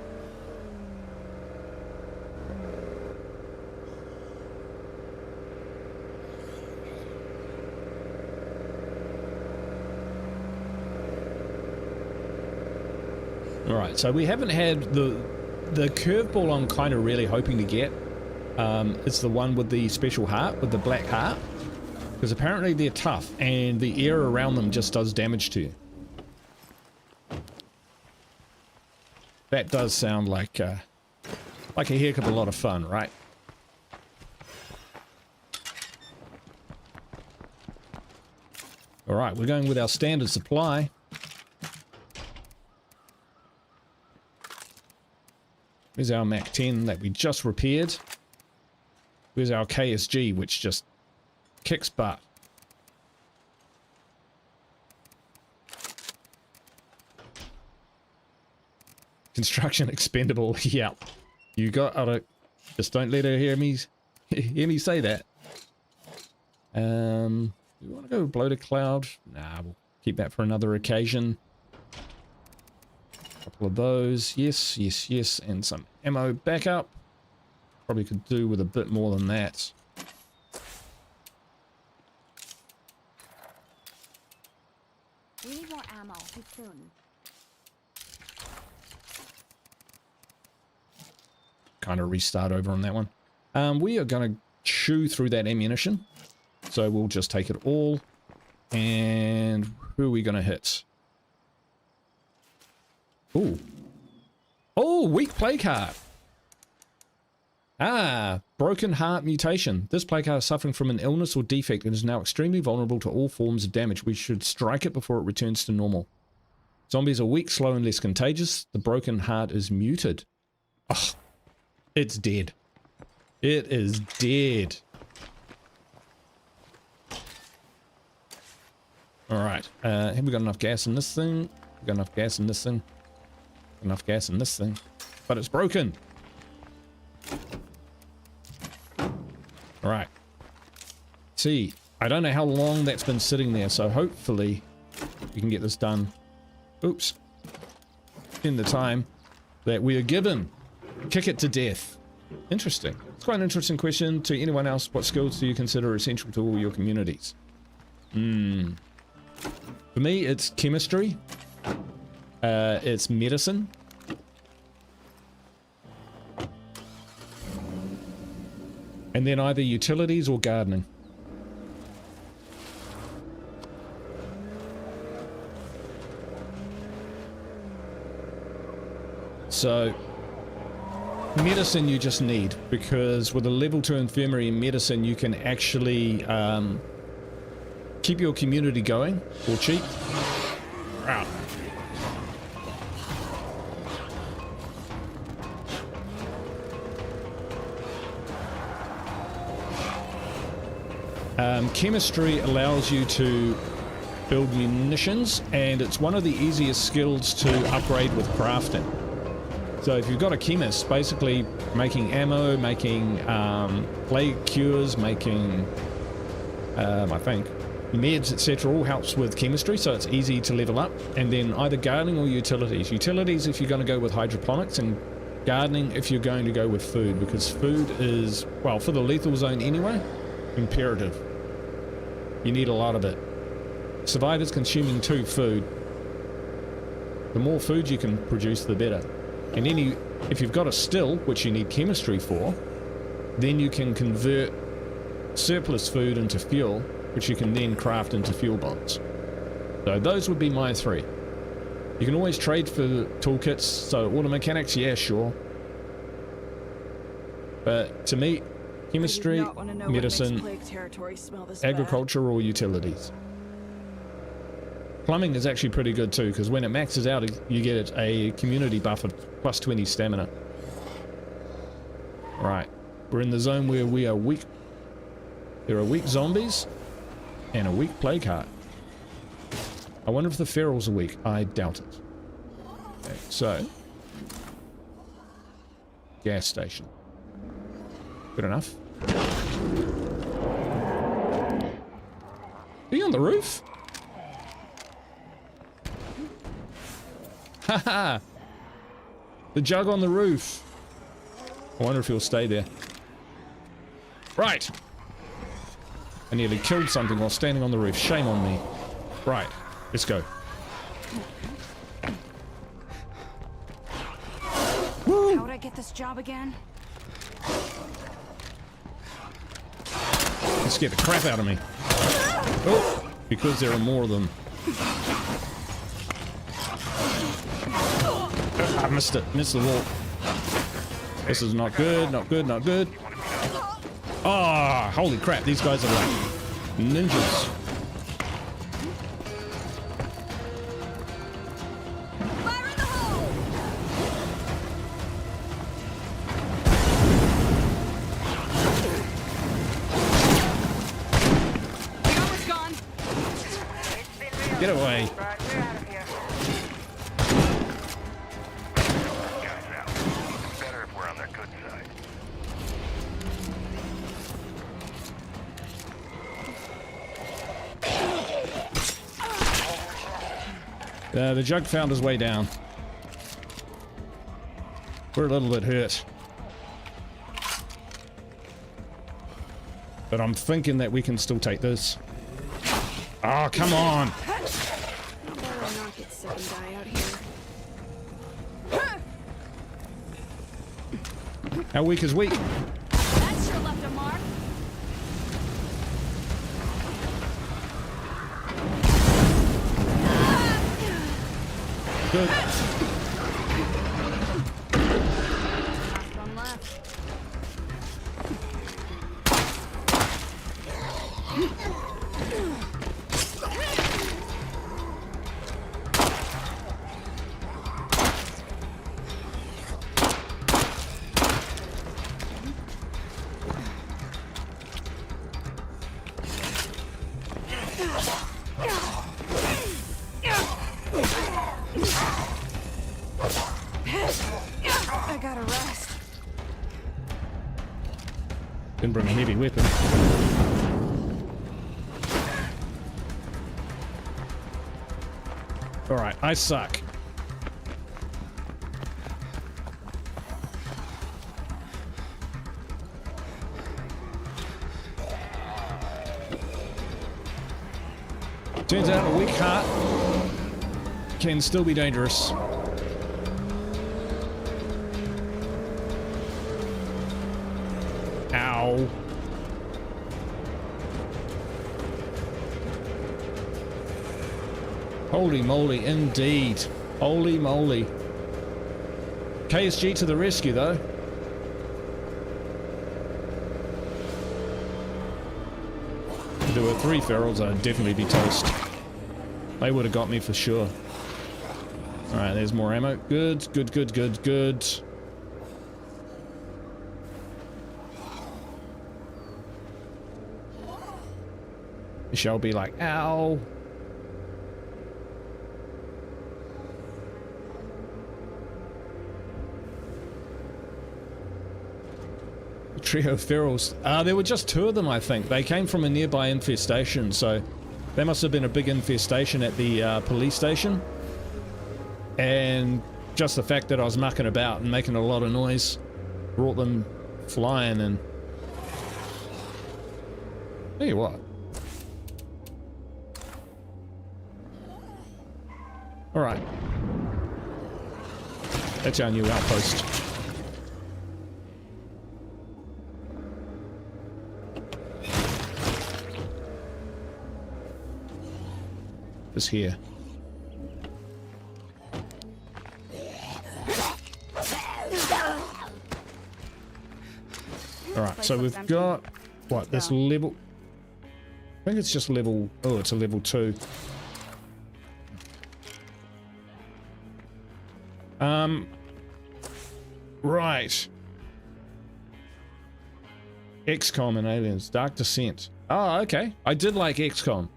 Alright, so we haven't had the curveball I'm kind of really hoping to get. It's the one with the special heart, with the black heart. Because apparently they're tough, and the air around them just does damage to you. That does sound like a heck of a lot of fun, right? Alright, we're going with our standard supply. Here's our Mac 10 that we just repaired. Here's our KSG, which just kicks butt. Construction expendable. Yeah, you got to just don't let her hear me say that. Do we want to go bloated cloud? Nah, we'll keep that for another occasion. Couple of those, yes, yes, yes, and some ammo backup. Probably could do with a bit more than that. We need more ammo soon. Kind of restart over on that one. We are going to chew through that ammunition, so we'll just take it all. And who are we going to hit? Ooh. Oh, weak plague heart. Ah, broken heart mutation. This plague heart is suffering from an illness or defect and is now extremely vulnerable to all forms of damage. We should strike it before it returns to normal. Zombies are weak, slow, and less contagious. The broken heart is muted. Oh, it's dead. It is dead. Alright, have we got enough gas in this thing? We've got enough gas in this thing. Enough gas in this thing. But it's broken. Alright. See, I don't know how long that's been sitting there, so hopefully we can get this done. Oops. In the time that we are given. Kick it to death. Interesting. It's quite an interesting question to anyone else. What skills do you consider essential to all your communities? For me, it's chemistry. It's medicine. And then either utilities or gardening. So, medicine you just need, because with a level 2 infirmary in medicine you can actually keep your community going for cheap. Wow. Chemistry allows you to build munitions, and it's one of the easiest skills to upgrade with crafting. So if you've got a chemist, basically making ammo, making plague cures, making, I think, meds, etc., all helps with chemistry, so it's easy to level up. And then either gardening or utilities. Utilities if you're going to go with hydroponics, and gardening if you're going to go with food, because food is, well, for the lethal zone anyway, imperative. You need a lot of it. Survivors consuming 2 food. The more food you can produce, the better. And if you've got a still, which you need chemistry for, then you can convert surplus food into fuel, which you can then craft into fuel bombs. So those would be my 3. You can always trade for toolkits, so auto mechanics, yeah, sure. But to me, chemistry, medicine, agriculture, or utilities. Plumbing is actually pretty good too, because when it maxes out, you get a community buff of plus 20 stamina. Right, we're in the zone where we are weak. There are weak zombies and a weak plague heart. I wonder if the ferals are weak. I doubt it. Okay, so gas station. Good enough. Are you on the roof? Haha! The jug on the roof. I wonder if he'll stay there. Right. I nearly killed something while standing on the roof. Shame on me. Right. Let's go. Woo! How would I get this job again? It scared the crap out of me. Oh, because there are more of them. I missed it. Missed the wall. This is not good. Not good. Not good. Ah, holy crap. These guys are like ninjas. Fire in the hole! The armor's gone. Get away. Right, we're out of here. Guys out. Better if we're on their good side. The jug found his way down. We're a little bit hurt. But I'm thinking that we can still take this. Oh, come on! I'd better not get sick and die out here. How weak is weak? That sure left a mark. Good. Last one left. I gotta rest. Didn't bring a heavy weapon. Alright, I suck. Turns out a weak heart can still be dangerous. Ow. Holy moly, indeed. Holy moly. KSG to the rescue, though. If there were 3 ferals, I'd definitely be toast. They would have got me for sure. Alright, there's more ammo. Good, good, good, good, good. Shall be like, ow. Trio of ferals. There were just 2 of them, I think. They came from a nearby infestation, so there must have been a big infestation at the police station. And just the fact that I was mucking about and making a lot of noise brought them flying. And tell you what. Alright. That's our new outpost. Is here. Alright, so we've got what, this level, I think it's just level, oh, it's a level 2. Right. XCOM and Aliens, Dark Descent. Oh, okay. I did like XCOM.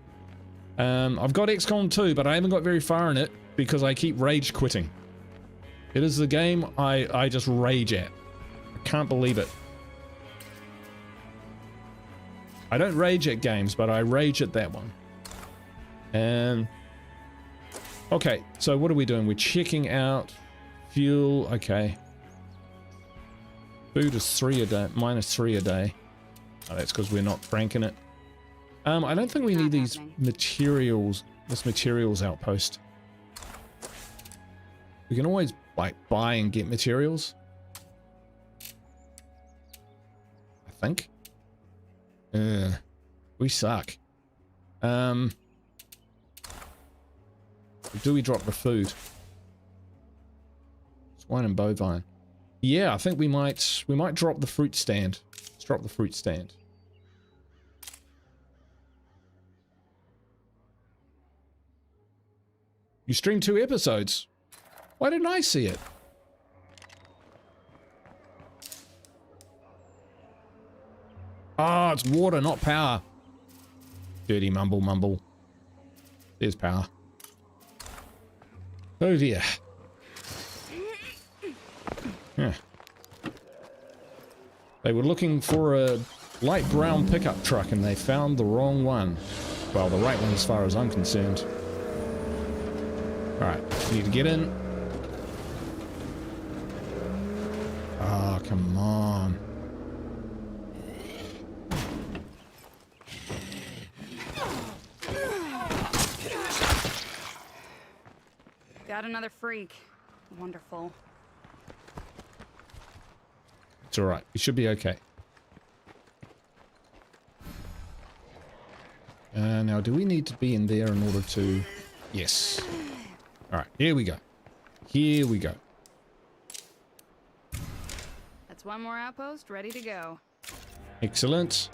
I've got XCOM 2, but I haven't got very far in it because I keep rage quitting. It is the game I just rage at. I can't believe it. I don't rage at games, but I rage at that one. And Okay, so what are we doing? We're checking out fuel. Okay. Food is 3 a day, -3 a day. Oh, that's because we're not cranking it. I don't think we need these materials, this materials outpost. We can always like buy and get materials. I think. We suck. Do we drop the food? Swine and bovine. Yeah, I think we might drop the fruit stand. Let's drop the fruit stand. You streamed 2 episodes. Why didn't I see it? Oh, it's water, not power. Dirty mumble. There's power. Oh dear. Yeah. They were looking for a light brown pickup truck and they found the wrong one. Well, the right one as far as I'm concerned. Alright, need to get in. Oh, come on. Got another freak. Wonderful. It's alright. We should be okay. Now, do we need to be in there in order to... Yes. Alright, here we go. Here we go. That's one more outpost ready to go. Excellent.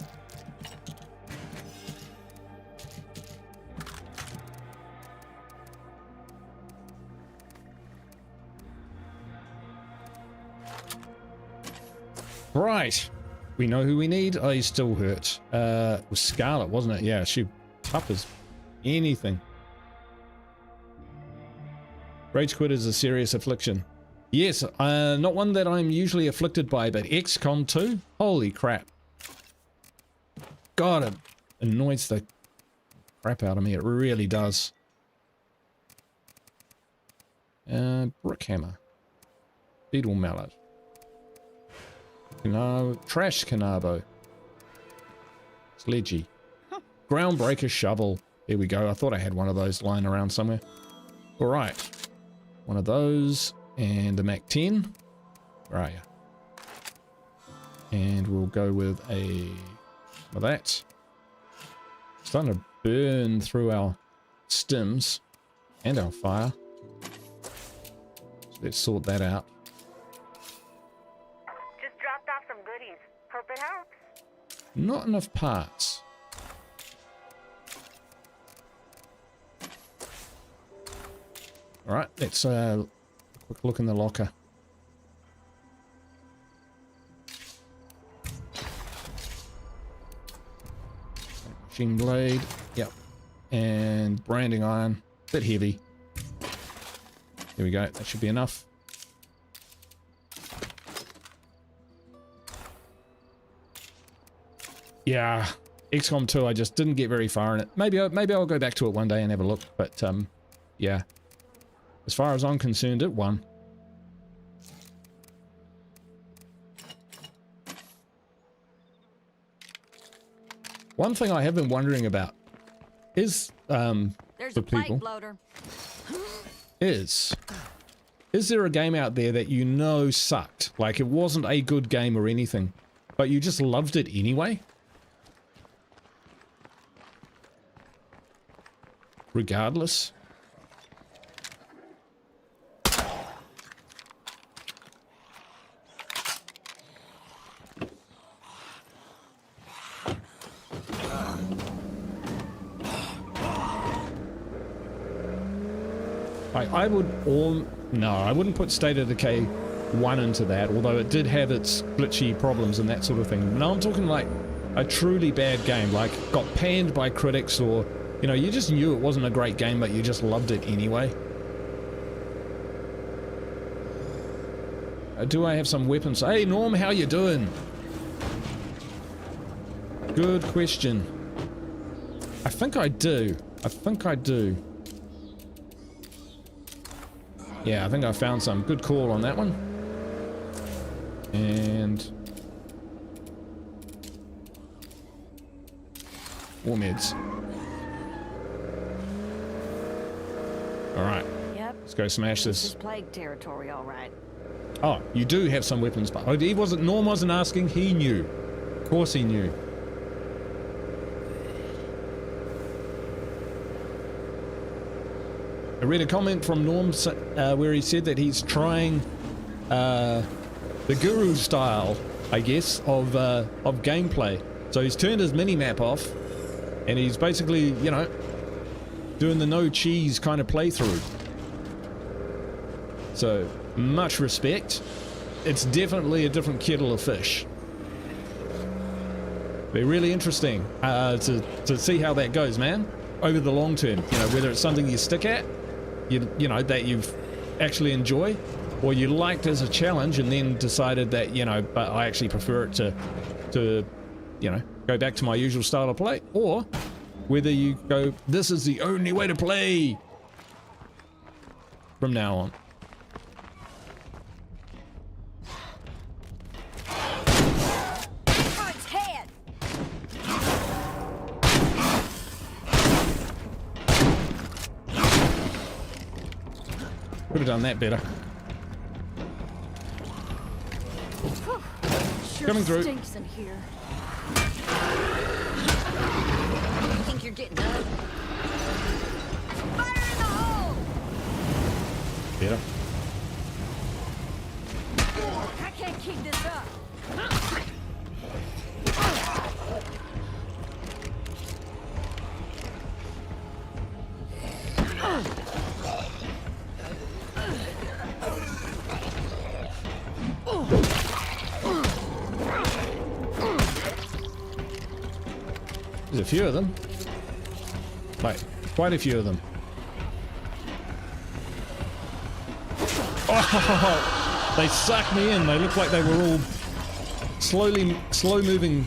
Right. We know who we need. Oh, he's still hurt. It was Scarlet, wasn't it? Yeah, she tough as anything. Rage quit is a serious affliction. Yes, not one that I'm usually afflicted by, but XCOM 2? Holy crap. God, it annoys the crap out of me. It really does. Brick hammer. Beetle mallet. Trash canabo. Sledgy. Groundbreaker shovel. There we go. I thought I had one of those lying around somewhere. Alright. One of those. And a Mac 10. Where are you? And we'll go with that. Starting to burn through our stims and our fire. So let's sort that out. Just dropped off some goodies. Hope it helps. Not enough parts. Alright, let's quick look in the locker. Machine blade, yep. And branding iron, bit heavy. There we go, that should be enough. Yeah, XCOM 2, I just didn't get very far in it. Maybe I'll go back to it one day and have a look, but yeah. As far as I'm concerned, it won. One thing I have been wondering about is, There's for a pipe people, bloater. is there a game out there that you know sucked? Like it wasn't a good game or anything, but you just loved it anyway? Regardless? I wouldn't put State of Decay 1 into that, although it did have its glitchy problems and that sort of thing. No, I'm talking like a truly bad game, like got panned by critics, or, you know, you just knew it wasn't a great game, but you just loved it anyway. Do I have some weapons? Hey Norm, how you doing? Good question. I think I do. Yeah, I think I found some. Good call on that one. And more meds. Alright, Yep. let's go smash This this. is plague territory, all right. Oh, you do have some weapons, but oh, Norm wasn't asking, he knew. Of course he knew. I read a comment from Norm where he said that he's trying the guru style, I guess, of gameplay. So he's turned his mini-map off, and he's basically, you know, doing the no cheese kind of playthrough. So, much respect. It's definitely a different kettle of fish. Be really interesting to see how that goes, man, over the long term. You know, whether it's something you stick at, you know, that you've actually enjoy, or you liked as a challenge and then decided that, you know, but I actually prefer it to you know, go back to my usual style of play, or whether you go, this is the only way to play from now on. Oh, its head! Could have done that better. Sure Coming through. stinks in here. You think you're getting up? Fire in the hole! Better. I can't keep this up. There's a few of them. Like, quite a few of them. Oh, they sucked me in. They looked like they were all slow moving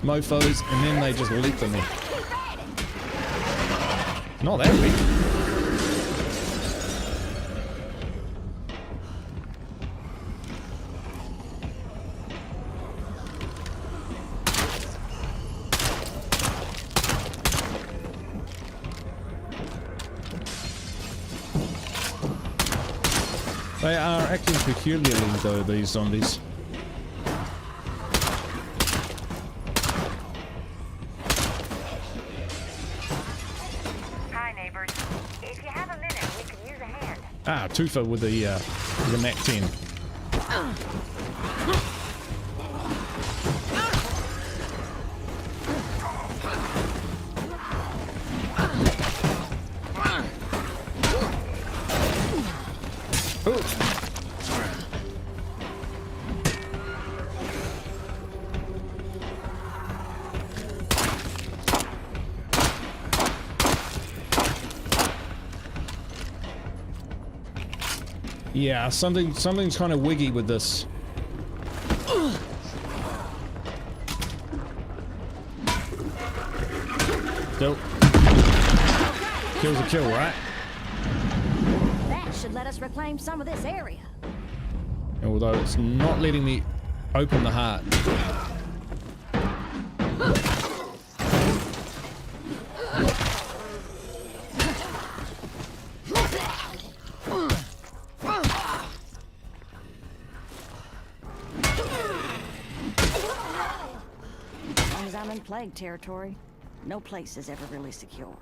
mofos, and then they just leaped at me. Not that weak. They are acting peculiarly though, these zombies. Hi, neighbors. If you have a minute, we could use a hand. Ah, Tufa with the Mac 10. Yeah, something's kind of wiggy with this. Still. Kill's a kill, right? That should let us reclaim some of this area. Although it's not letting me open the heart. As long as I'm in plague territory, no place is ever really secure.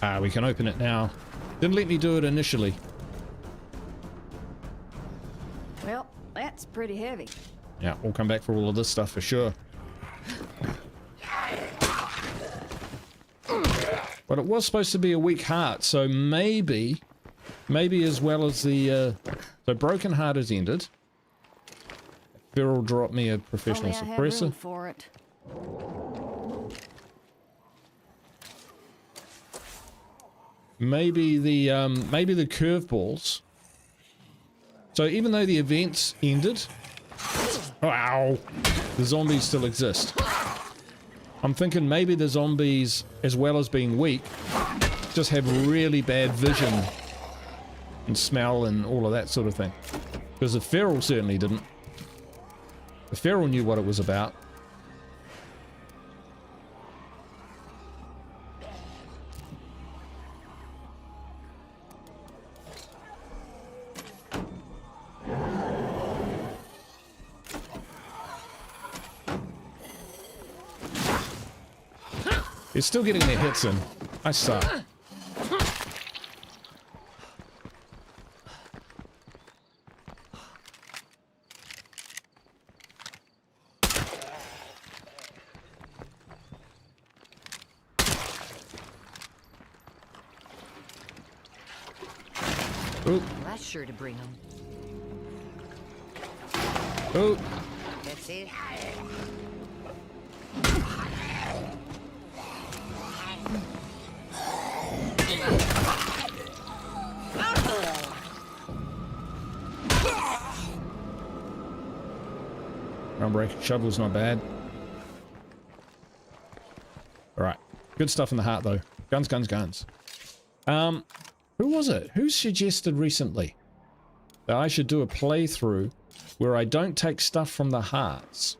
Ah, we can open it now. Didn't let me do it initially. Well, that's pretty heavy. Yeah, we'll come back for all of this stuff for sure. But it was supposed to be a weak heart, so maybe as well as the so broken heart has ended. Feral dropped me a professional Only I had room suppressor. for it. Maybe the curveballs. So even though the events ended, wow, the zombies still exist. I'm thinking maybe the zombies, as well as being weak, just have really bad vision and smell and all of that sort of thing. Because the feral certainly didn't. The feral knew what it was about. They're still getting their hits in. I suck. Well, that's sure to bring them. Oh. That's it. Groundbreaking shovel's not bad. Alright. Good stuff in the heart though. Guns, guns, guns. Who was it? Who suggested recently that I should do a playthrough where I don't take stuff from the hearts?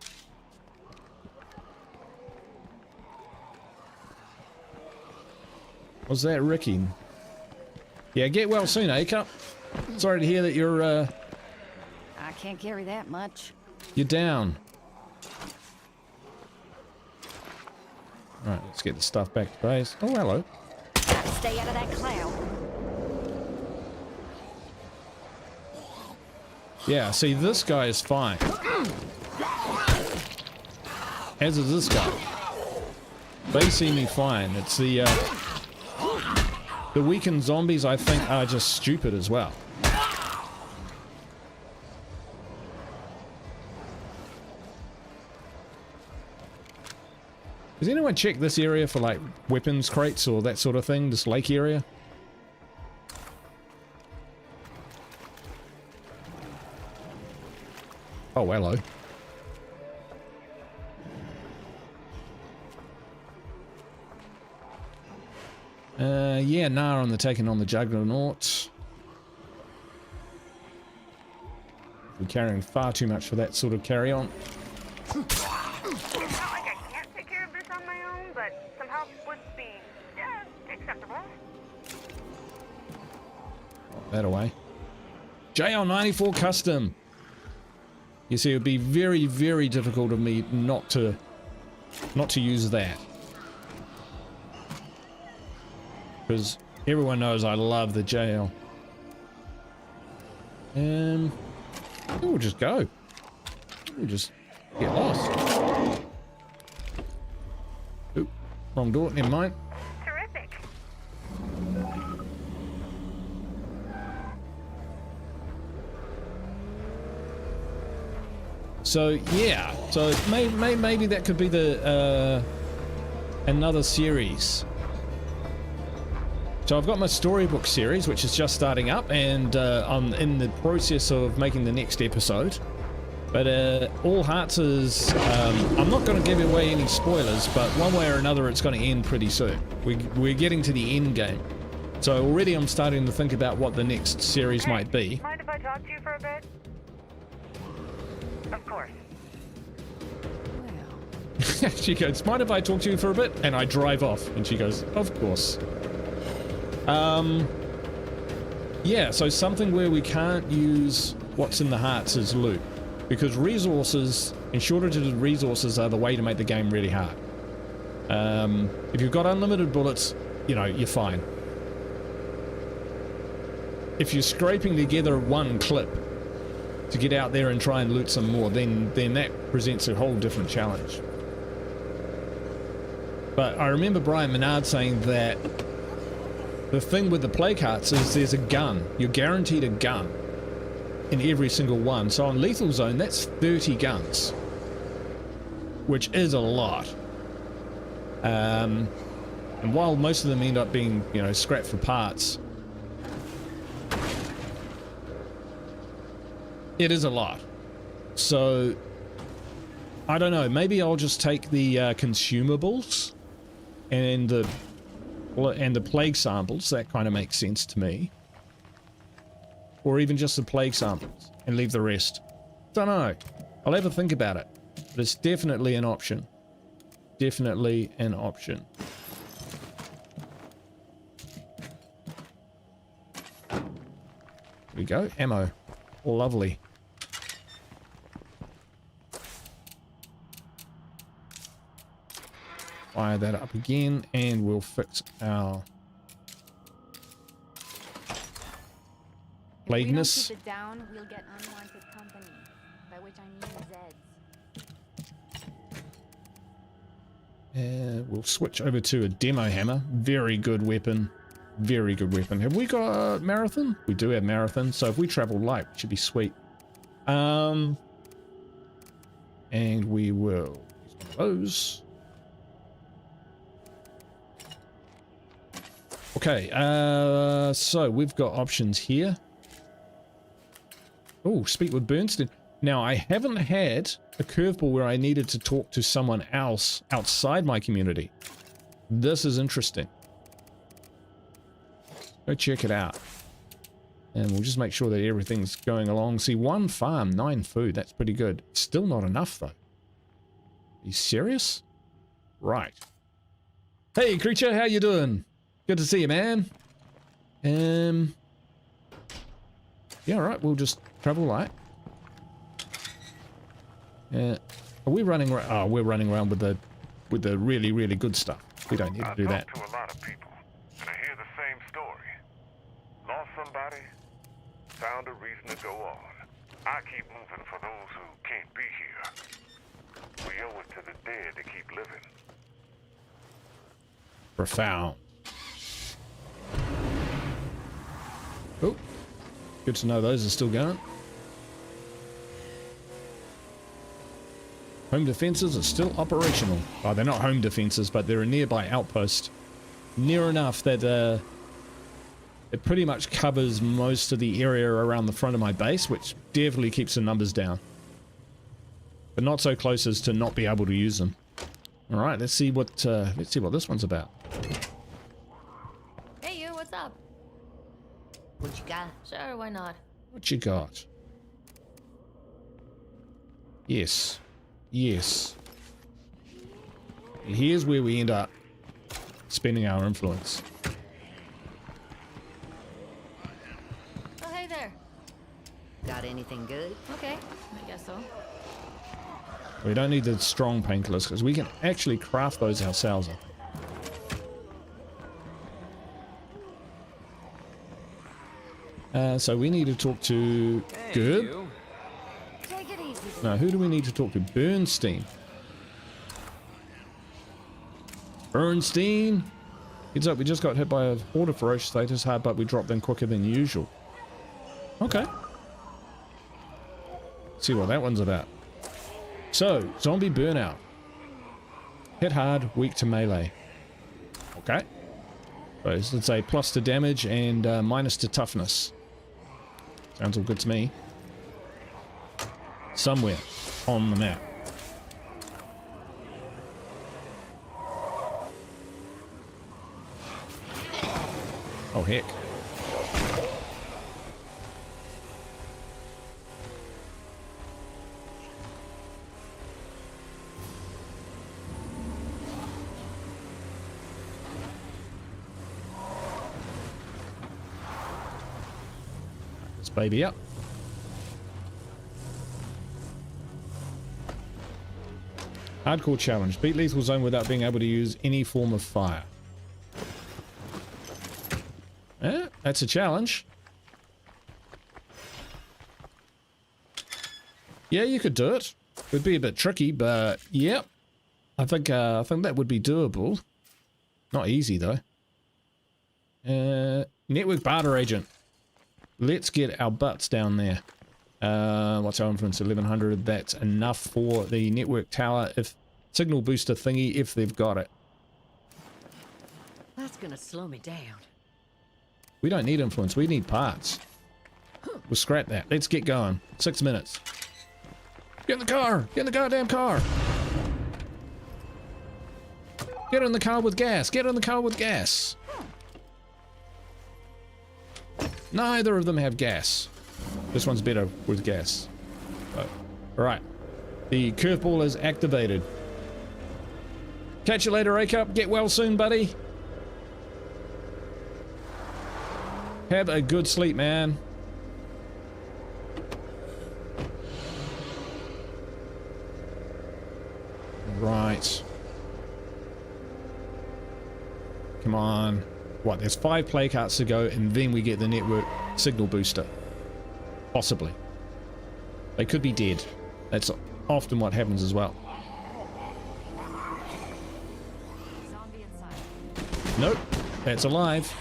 Was that Ricky? Yeah, get well soon, A-Cup. Sorry to hear that you're, I can't carry that much. you're down. Alright, let's get the stuff back to base. Oh, hello. Gotta stay out of that cloud. Yeah, see, this guy is fine. As is this guy. They see me fine. It's the weakened zombies, I think, are just stupid as well. Does anyone check this area for, like, weapons crates or that sort of thing? This lake area? Oh, hello. Yeah, nah, on the taking on the Juggernaut. We're carrying far too much for that sort of carry on. It's not like I can't take care of this on my own, but some help would be acceptable. That away. JL94 Custom. You see, it would be very, very difficult of me not to use that. Because everyone knows I love the JL. I think we'll just go. We'll just get lost. Oop, wrong door, never mind. Terrific. So yeah, so maybe that could be the another series. So I've got my storybook series, which is just starting up, and I'm in the process of making the next episode. But All Hearts is, I'm not going to give away any spoilers, but one way or another it's going to end pretty soon. We're getting to the end game. So already I'm starting to think about what the next series might be. Mind if I talk to you for a bit? Of course. She goes, mind if I talk to you for a bit? And I drive off. And she goes, of course. Yeah, so something where we can't use what's in the hearts as loot. Because resources, and shortages of resources are the way to make the game really hard. If you've got unlimited bullets, you know, you're fine. If you're scraping together one clip to get out there and try and loot some more, then that presents a whole different challenge. But I remember Brian Menard saying that the thing with the plague hearts is there's a gun. You're guaranteed a gun in every single one. So on Lethal Zone, that's 30 guns, which is a lot. And while most of them end up being, you know, scrapped for parts, it is a lot. So I don't know, maybe I'll just take the consumables and the and the plague samples, that kind of makes sense to me. Or even just the plague samples and leave the rest. Don't know. I'll have a think about it. But it's definitely an option. Definitely an option. There we go. Ammo. Lovely. Fire that up again and we'll fix our plagueness. If we don't keep it down, we'll get unwanted company, by which I mean Zeds. We'll switch over to a demo hammer. Very good weapon. Very good weapon. Have we got marathon? We do have marathon, so if we travel light, it should be sweet. And we will use one of those. Okay, so we've got options here. Oh, speak with Bernstein. Now, I haven't had a curveball where I needed to talk to someone else outside my community. This is interesting. Go check it out. And we'll just make sure that everything's going along. See, 1 farm, 9 food. That's pretty good. Still not enough, though. Are you serious? Right. Hey, creature, how you doing? Good to see you, man. Yeah, all right. We'll just travel light. Are we running around? Oh, we're running around with the really, really good stuff. We don't need to do that. I talk to a lot of people, and I hear the same story. Lost somebody, found a reason to go on. I keep moving for those who can't be here. We owe it to the dead to keep living. Profound. Oh, good to know those are still going. Home defenses are still operational. Oh, they're not home defenses, but they're a nearby outpost. Near enough that it pretty much covers most of the area around the front of my base, which definitely keeps the numbers down. But not so close as to not be able to use them. All right, let's see what this one's about. Hey, you, what's up? What you got? Sure, why not? What you got? Yes. Yes. Here's where we end up spending our influence. Oh, hey there. Got anything good? Okay, I guess so. We don't need the strong painkillers because we can actually craft those ourselves. So we need to talk to Gerb. Take it easy. No, who do we need to talk to? Bernstein. Bernstein. Heads up, we just got hit by a horde of ferocious status hard, but we dropped them quicker than usual. Okay. Let's see what that one's about. So, zombie burnout. Hit hard, weak to melee. Okay. So let's say plus to damage and minus to toughness. Sounds all good to me. Somewhere on the map. Oh, heck. This baby up. Hardcore challenge. Beat lethal zone without being able to use any form of fire. Yeah, that's a challenge. Yeah, you could do it. It would be a bit tricky, but yep. I think that would be doable. Not easy though. Network barter agent. Let's get our butts down there. What's our influence? 1100. That's enough for the network tower. If signal booster thingy, if they've got it. That's gonna slow me down. We don't need influence. We need parts. We'll scrap that. Let's get going. 6 minutes. Get in the car. Get in the goddamn car. Get in the car with gas. Get in the car with gas. Neither of them have gas. This one's better with gas. All right. The curveball is activated. Catch you later, A-Cup. Get well soon, buddy. Have a good sleep, man. Right. Come on. What, there's 5 play carts to go, and then we get the network signal booster. Possibly. They could be dead. That's often what happens as well. Nope, that's alive.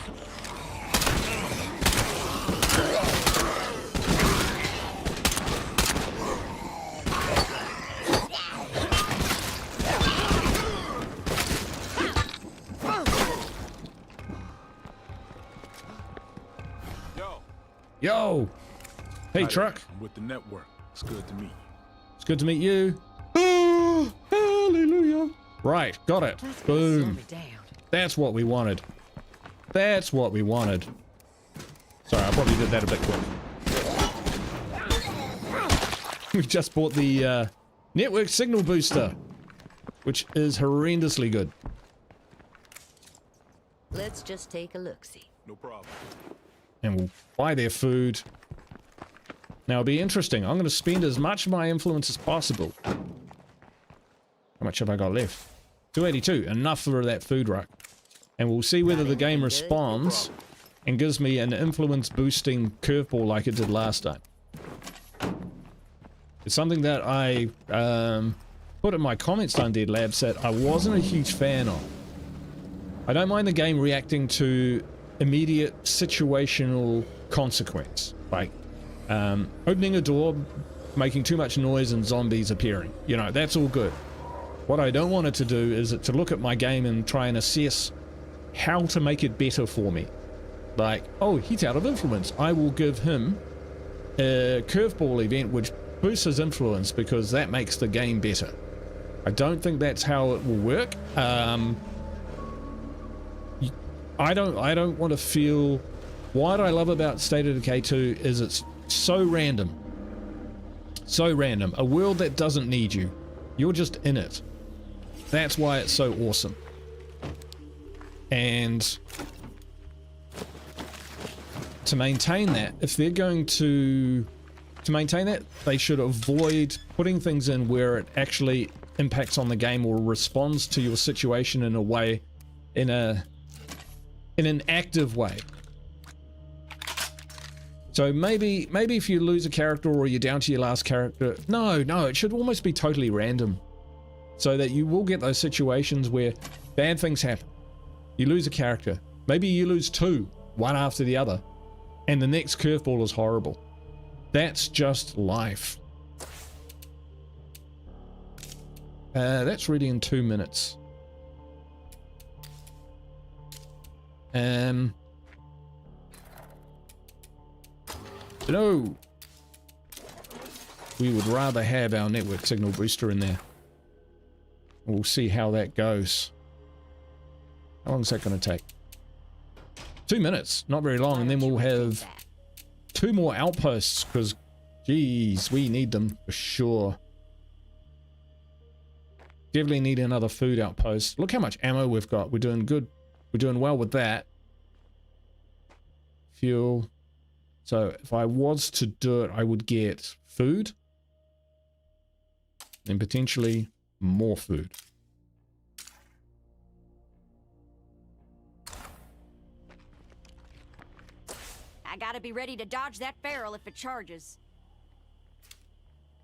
Yo! Hey, truck. I'm with the network. It's good to meet you. It's good to meet you. Oh, hallelujah. Right, got it. Boom. That's what we wanted. That's what we wanted. Sorry, I probably did that a bit quick. We just bought the network signal booster, which is horrendously good. Let's just take a look-see. No problem. And we'll buy their food. Now it'll be interesting. I'm going to spend as much of my influence as possible. How much have I got left? 282. Enough for that food ruck. And we'll see whether the game responds and gives me an influence boosting curveball like it did last time. It's something that I put in my comments on Dead Labs that I wasn't a huge fan of. I don't mind the game reacting to immediate situational consequence, like opening a door, making too much noise, and zombies appearing. You know, that's all good. What I don't want it to do is to look at my game and try and assess how to make it better for me. Like, oh, he's out of influence. I will give him a curveball event which boosts his influence because that makes the game better. I don't think that's how it will work. I don't want to feel... What I love about State of Decay 2 is it's so random. So random. A world that doesn't need you. You're just in it. That's why it's so awesome. And to maintain that, if they're going to maintain that, they should avoid putting things in where it actually impacts on the game or responds to your situation in a way, in an active way. So maybe if you lose a character or you're down to your last character, no, it should almost be totally random, so that you will get those situations where bad things happen. You lose a character, maybe you lose 2, one after the other, and the next curveball is horrible. That's just life. That's ready in 2 minutes. No, we would rather have our network signal booster in there. We'll see how that goes. How long is that going to take? 2 minutes, not very long, and then we'll have 2 more outposts, because, geez, we need them for sure. Definitely need another food outpost. Look how much ammo we've got. We're doing good. We're doing well with that. Fuel. So if I was to do it, I would get food. And potentially more food. I gotta be ready to dodge that barrel if it charges.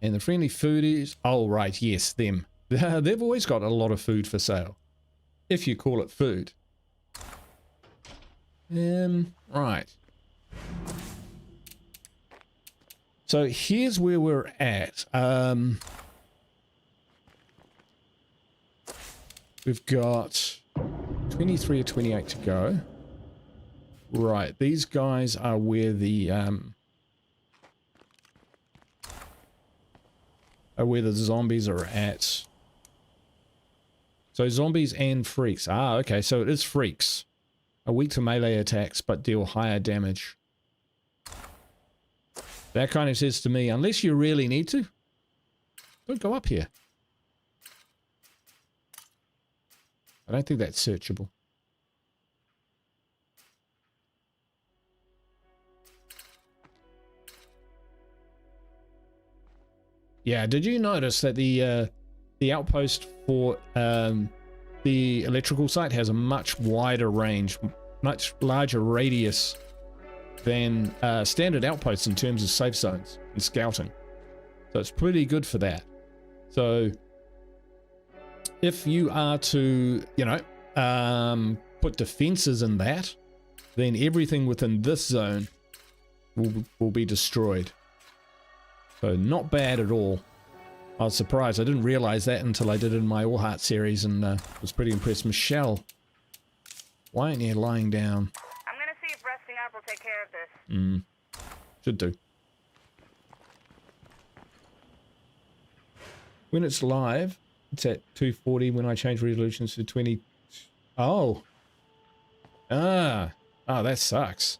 And the friendly foodies, oh right, yes, them. They've always got a lot of food for sale. If you call it food. Right. So here's where we're at. We've got 23 or 28 to go. Right, these guys are where the zombies are at. So zombies and freaks. Ah, okay, so it is freaks. Are weak to melee attacks, but deal higher damage. That kind of says to me, unless you really need to, don't go up here. I don't think that's searchable. Yeah, did you notice that the outpost for the electrical site has a much wider range, much larger radius than standard outposts in terms of safe zones and scouting. So it's pretty good for that. So if you are to, you know, put defenses in that, then everything within this zone will be destroyed. So not bad at all. I was surprised. I didn't realize that until I did it in my All Heart series, and was pretty impressed. Michelle, why aren't you lying down? I'm gonna see if resting up will take care of this. Should do. When it's live, it's at 240. When I change resolutions to 20. Oh. Oh, that sucks.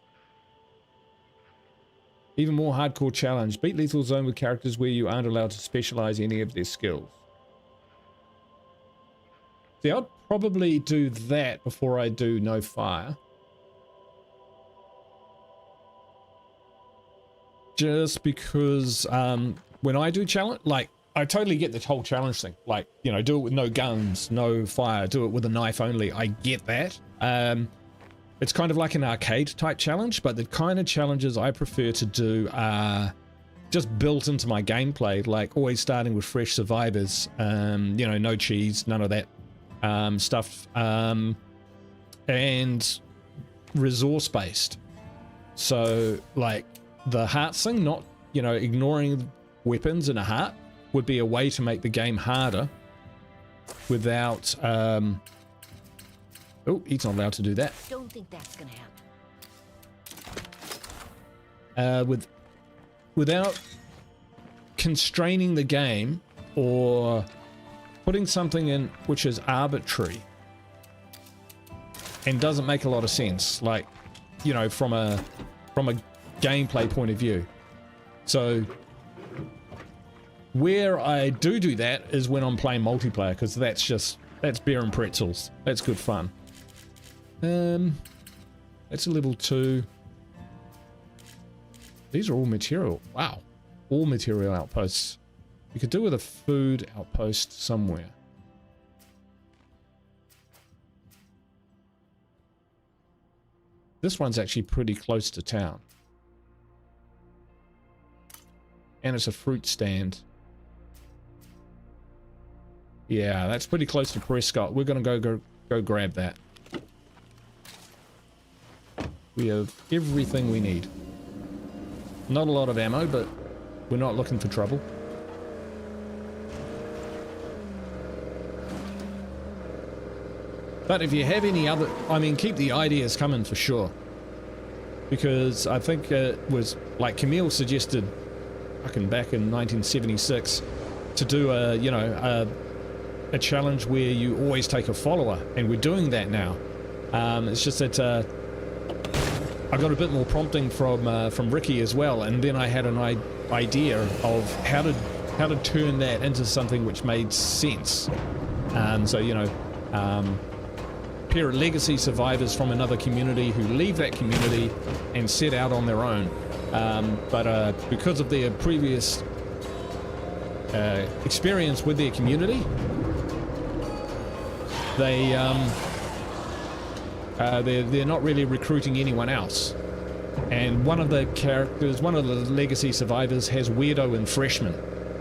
Even more hardcore challenge. Beat Lethal Zone with characters where you aren't allowed to specialize any of their skills. See, I'd probably do that before I do No Fire. Just because when I do challenge, like, I totally get the whole challenge thing. Like, you know, do it with no guns, no fire, do it with a knife only. I get that. It's kind of like an arcade type challenge, but the kind of challenges I prefer to do are just built into my gameplay, like always starting with fresh survivors, you know, no cheese, none of that stuff, and resource based. So like the hearts thing, not, you know, ignoring weapons in a heart would be a way to make the game harder without oh, he's not allowed to do that. Don't think that's gonna happen. Without constraining the game or putting something in which is arbitrary and doesn't make a lot of sense, like, you know, from a gameplay point of view. So where I do that is when I'm playing multiplayer, because that's beer and pretzels. That's good fun. That's a level 2. These are all material. Wow. All material outposts. You could do with a food outpost somewhere. This one's actually pretty close to town. And it's a fruit stand. Yeah, that's pretty close to Prescott. We're gonna go grab that. We have everything we need. Not a lot of ammo, but we're not looking for trouble. But if you have any other, I mean, keep the ideas coming for sure. Because I think it was, like Camille suggested, fucking back in 1976, to do a, you know, a challenge where you always take a follower, and we're doing that now. It's just that I got a bit more prompting from Ricky as well, and then I had an idea of how to turn that into something which made sense. So, you know, pair of legacy survivors from another community who leave that community and set out on their own, but because of their previous experience with their community, they're not really recruiting anyone else. And one of the characters, one of the legacy survivors, has weirdo and freshman,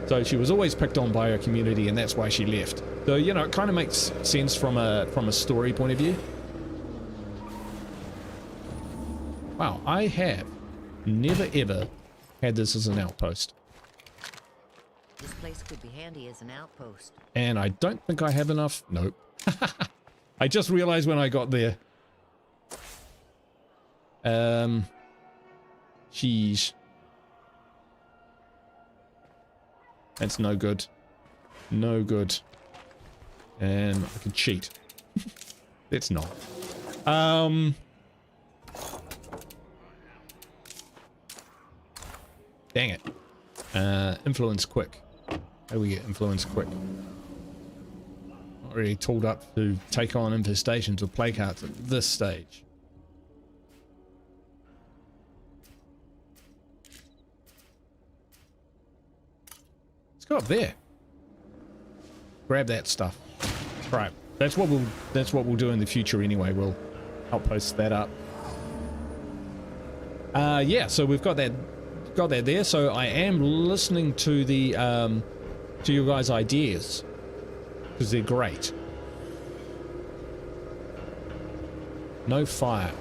so she was always picked on by her community, and that's why she left. So, you know, it kind of makes sense from a story point of view. Wow, I have never ever had this as an outpost. This place could be handy as an outpost. And I don't think I have enough. Nope. I just realized when I got there. Jeez. That's no good. No good. And I can cheat. It's not. Dang it. Influence quick. How do we get influence quick? Not really tooled up to take on infestations with play cards at this stage. Let's go up there. Grab that stuff. Right. That's what we'll do in the future anyway. We'll outpost that up. Yeah, so we've got that there. So I am listening to the to your guys' ideas because they're great. No fire.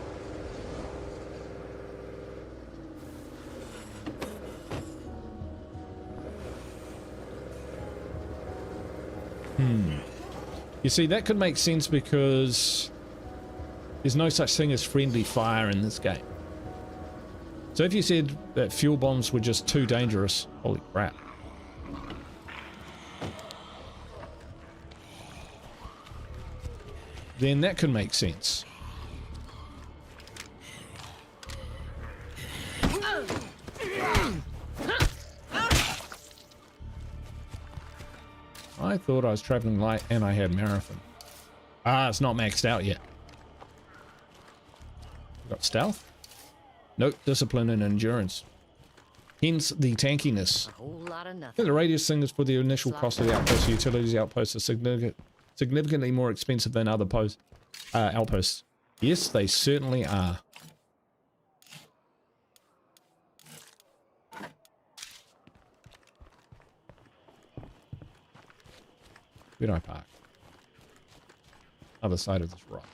You see, that could make sense because there's no such thing as friendly fire in this game. So if you said that fuel bombs were just too dangerous, holy crap. Then that could make sense. I thought I was traveling light and I had marathon. Ah, it's not maxed out yet. Got stealth? Nope, discipline and endurance. Hence the tankiness. A whole lot of I nothing. think the radius thing is for the initial cost of the outpost. The utilities outposts are significantly more expensive than other outposts. Yes, they certainly are. Where do I park? Other side of this rock.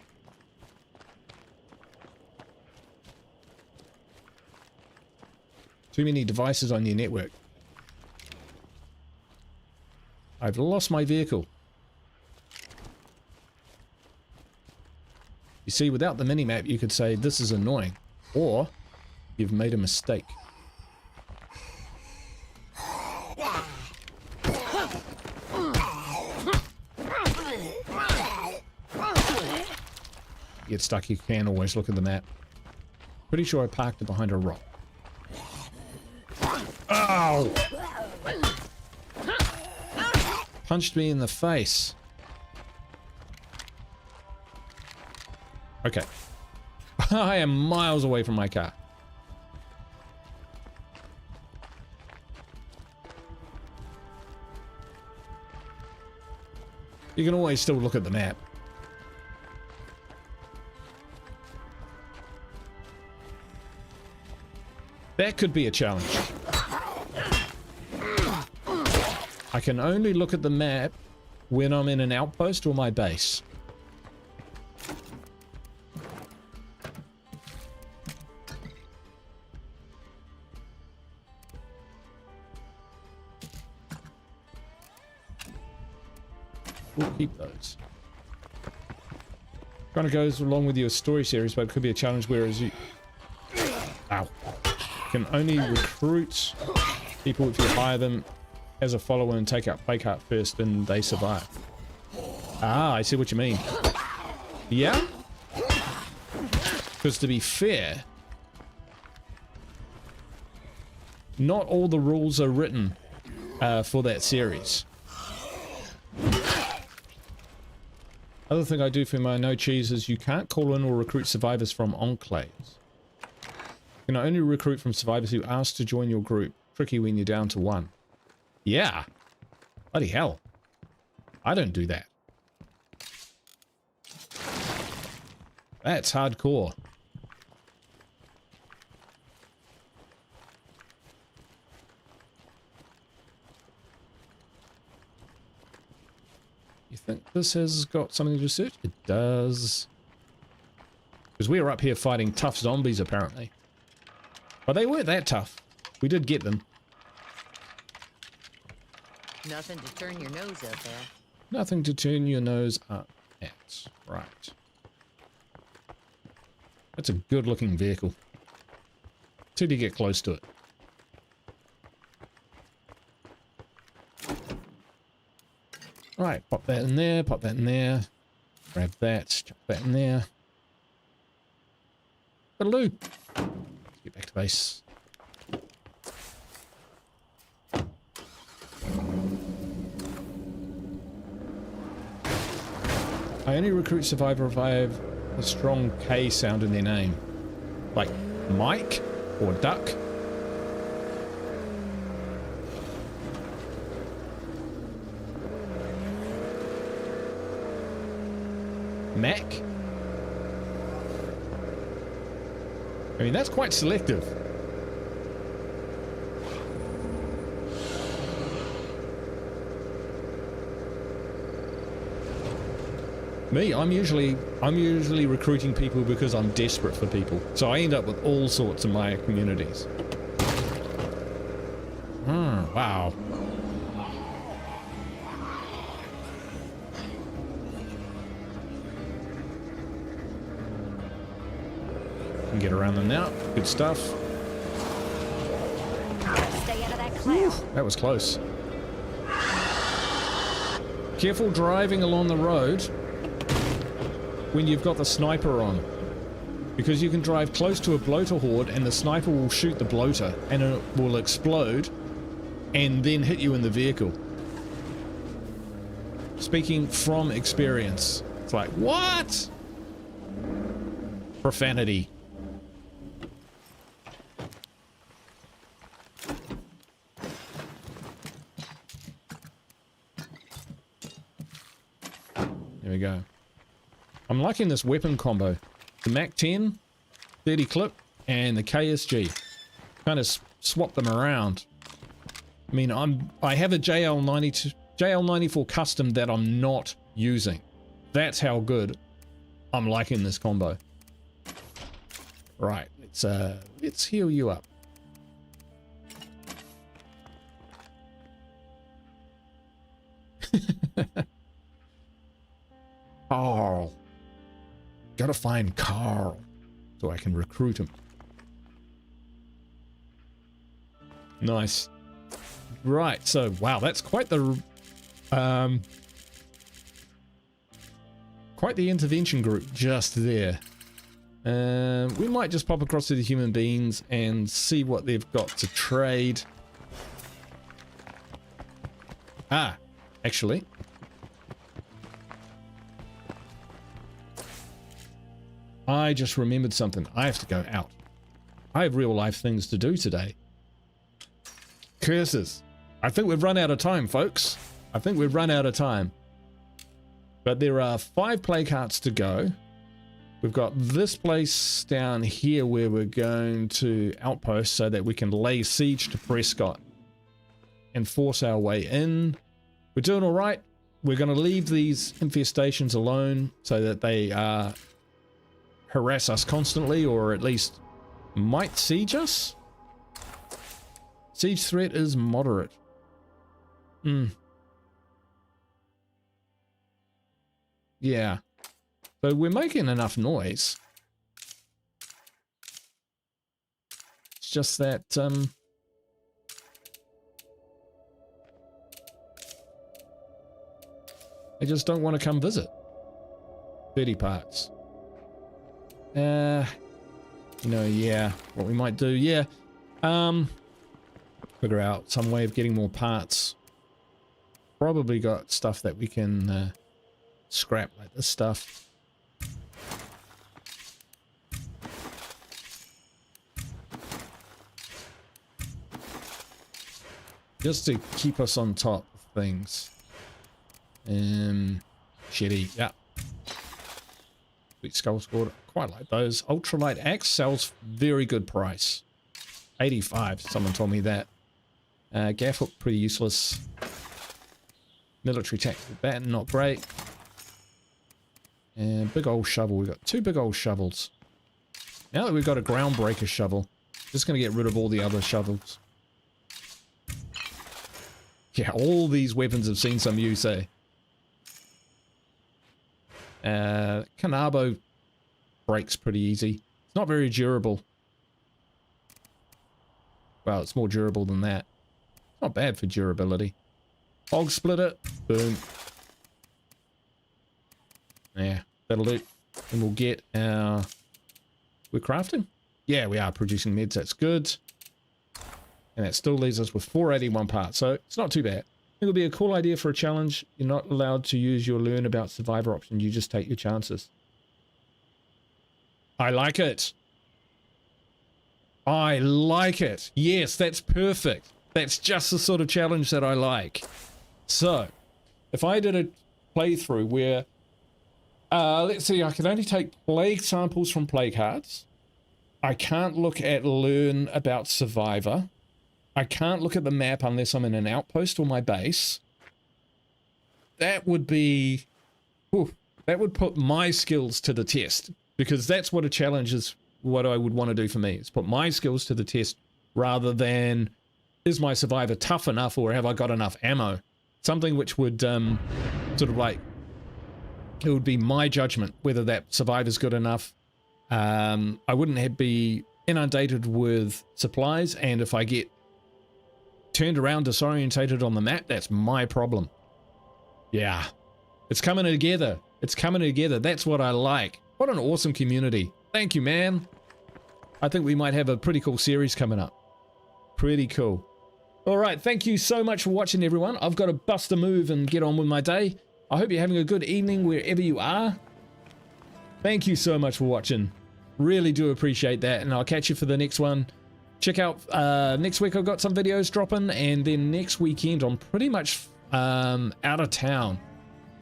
Too many devices on your network. I've lost my vehicle. You see, without the minimap, you could say this is annoying, or you've made a mistake. Get stuck, you can always look at the map. Pretty sure I parked it behind a rock. Ow! Punched me in the face. Okay. I am miles away from my car. You can always still look at the map. That could be a challenge. I can only look at the map when I'm in an outpost or my base. We'll keep those. Kind of goes along with your story series, but it could be a challenge whereas you... Ow. Can only recruit people if you hire them as a follower and take out play cart first and they survive. Ah, I see what you mean. Yeah? Because to be fair, not all the rules are written for that series. Other thing I do for my no cheese is you can't call in or recruit survivors from enclaves. You can only recruit from survivors who ask to join your group. Tricky when you're down to one. Yeah. Bloody hell. I don't do that. That's hardcore. You think this has got something to search? It does. Because we were up here fighting tough zombies, apparently. But they weren't that tough. We did get them. Nothing to turn your nose up at. Nothing to turn your nose up at. Right. That's a good looking vehicle. Till you get close to it. Alright, pop that in there, pop that in there. Grab that, chuck that in there. Bit of loot. Get back to base. I only recruit survivor if I have a strong K sound in their name. Like Mike or Duck. Mac? I mean, that's quite selective. Me, I'm usually recruiting people because I'm desperate for people. So I end up with all sorts in my communities. Wow. Can get around them now. Good stuff. Stay out of that cloud. That was close. Careful driving along the road when you've got the sniper on, because you can drive close to a bloater horde and the sniper will shoot the bloater and it will explode and then hit you in the vehicle. Speaking from experience. It's like, what? Profanity. There we go. I'm liking this weapon combo. The MAC-10, 30 clip, and the KSG. Kind of swap them around. I mean, I have a JL94 custom that I'm not using. That's how good I'm liking this combo. Right, let's heal you up. Carl. Gotta find Carl so I can recruit him. Nice. Right, so wow, that's quite the intervention group just there. We might just pop across to the human beings and see what they've got to trade. Ah, actually. I just remembered something. I have to go out. I have real life things to do today. Curses. I think we've run out of time, folks. I think we've run out of time. But there are 5 play carts to go. We've got this place down here where we're going to outpost so that we can lay siege to Prescott and force our way in. We're doing all right. We're going to leave these infestations alone so that they harass us constantly, or at least might siege us. Siege threat is moderate. Yeah. So we're making enough noise. It's just that they just don't want to come visit. 30 parts. You know, yeah, what we might do, yeah. Figure out some way of getting more parts. Probably got stuff that we can scrap, like this stuff. Just to keep us on top of things. Shitty, yeah. Sweet skull scored. Quite like those. Ultralight axe sells very good price. 85, someone told me that. Gaff hook, pretty useless. Military tactical baton, not great. And big old shovel. We've got 2 big old shovels. Now that we've got a groundbreaker shovel, just going to get rid of all the other shovels. Yeah, all these weapons have seen some use, eh? Kanabo breaks pretty easy. It's not very durable. Well, it's more durable than that. Not bad for durability. Hog splitter. Boom. Yeah, that'll do. And we'll get our... We're crafting? Yeah, we are producing meds. That's good. And that still leaves us with 481 parts. So it's not too bad. It would be a cool idea for a challenge. You're not allowed to use your learn about survivor option. You just take your chances. I like it. I like it. Yes, that's perfect. That's just the sort of challenge that I like. So, if I did a playthrough where, let's see, I can only take plague samples from plague cards. I can't look at learn about survivor. I can't look at the map unless I'm in an outpost or my base. That would be, that would put my skills to the test, because that's what a challenge is. What I would want to do for me is put my skills to the test rather than is my survivor tough enough or have I got enough ammo? Something which would sort of like, it would be my judgment whether that survivor's good enough. I wouldn't be inundated with supplies, and if I get turned around disorientated on the map, that's my problem. Yeah, it's coming together. It's coming together. That's what I like. What an awesome community. Thank you, man. I think we might have a pretty cool series coming up. Pretty cool. All right, thank you so much for watching, everyone. I've got to bust a move and get on with my day. I hope you're having a good evening wherever you are. Thank you so much for watching. Really do appreciate that, and I'll catch you for the next one. Check out next week. I've got some videos dropping, and then next weekend I'm pretty much out of town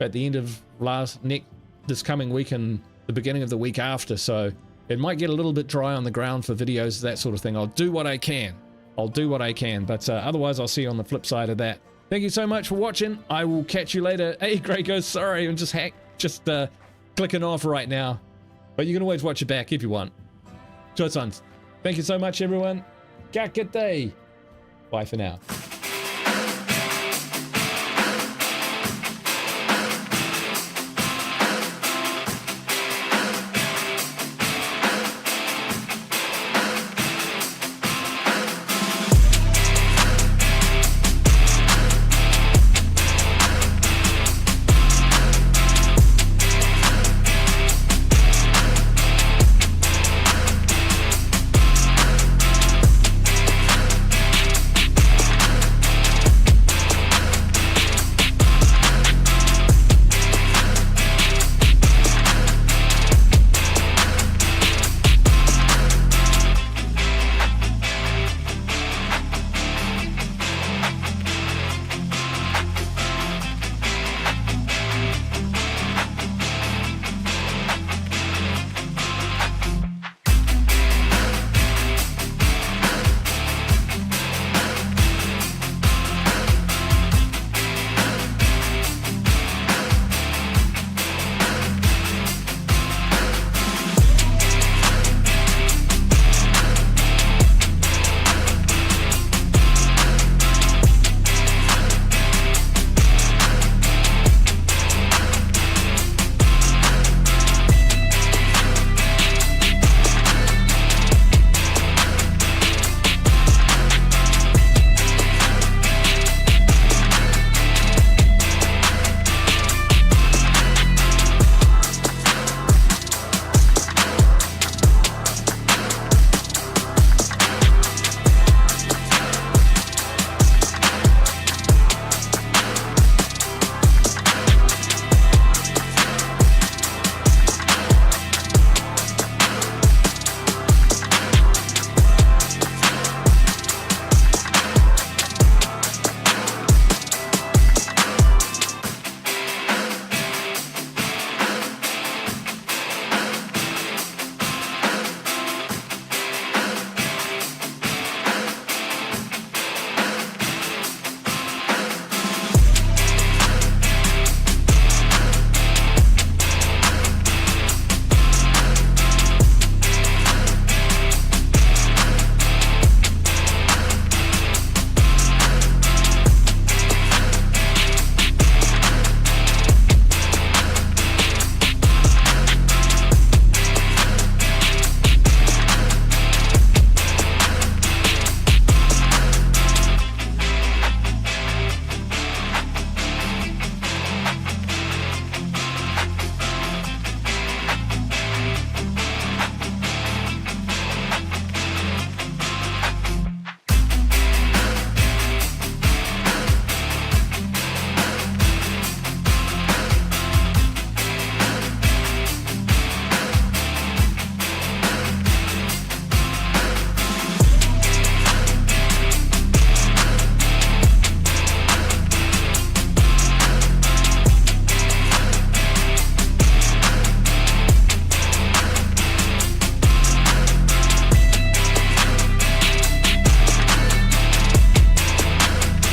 at the end of this coming week and the beginning of the week after, so it might get a little bit dry on the ground for videos, that sort of thing. I'll do what I can. But otherwise I'll see you on the flip side of that. Thank you so much for watching. I will catch you later. Hey, Grey Ghost, sorry, I'm just clicking off right now, but you can always watch it back if you want. Joy Sons, thank you so much, everyone. Good day. Bye for now.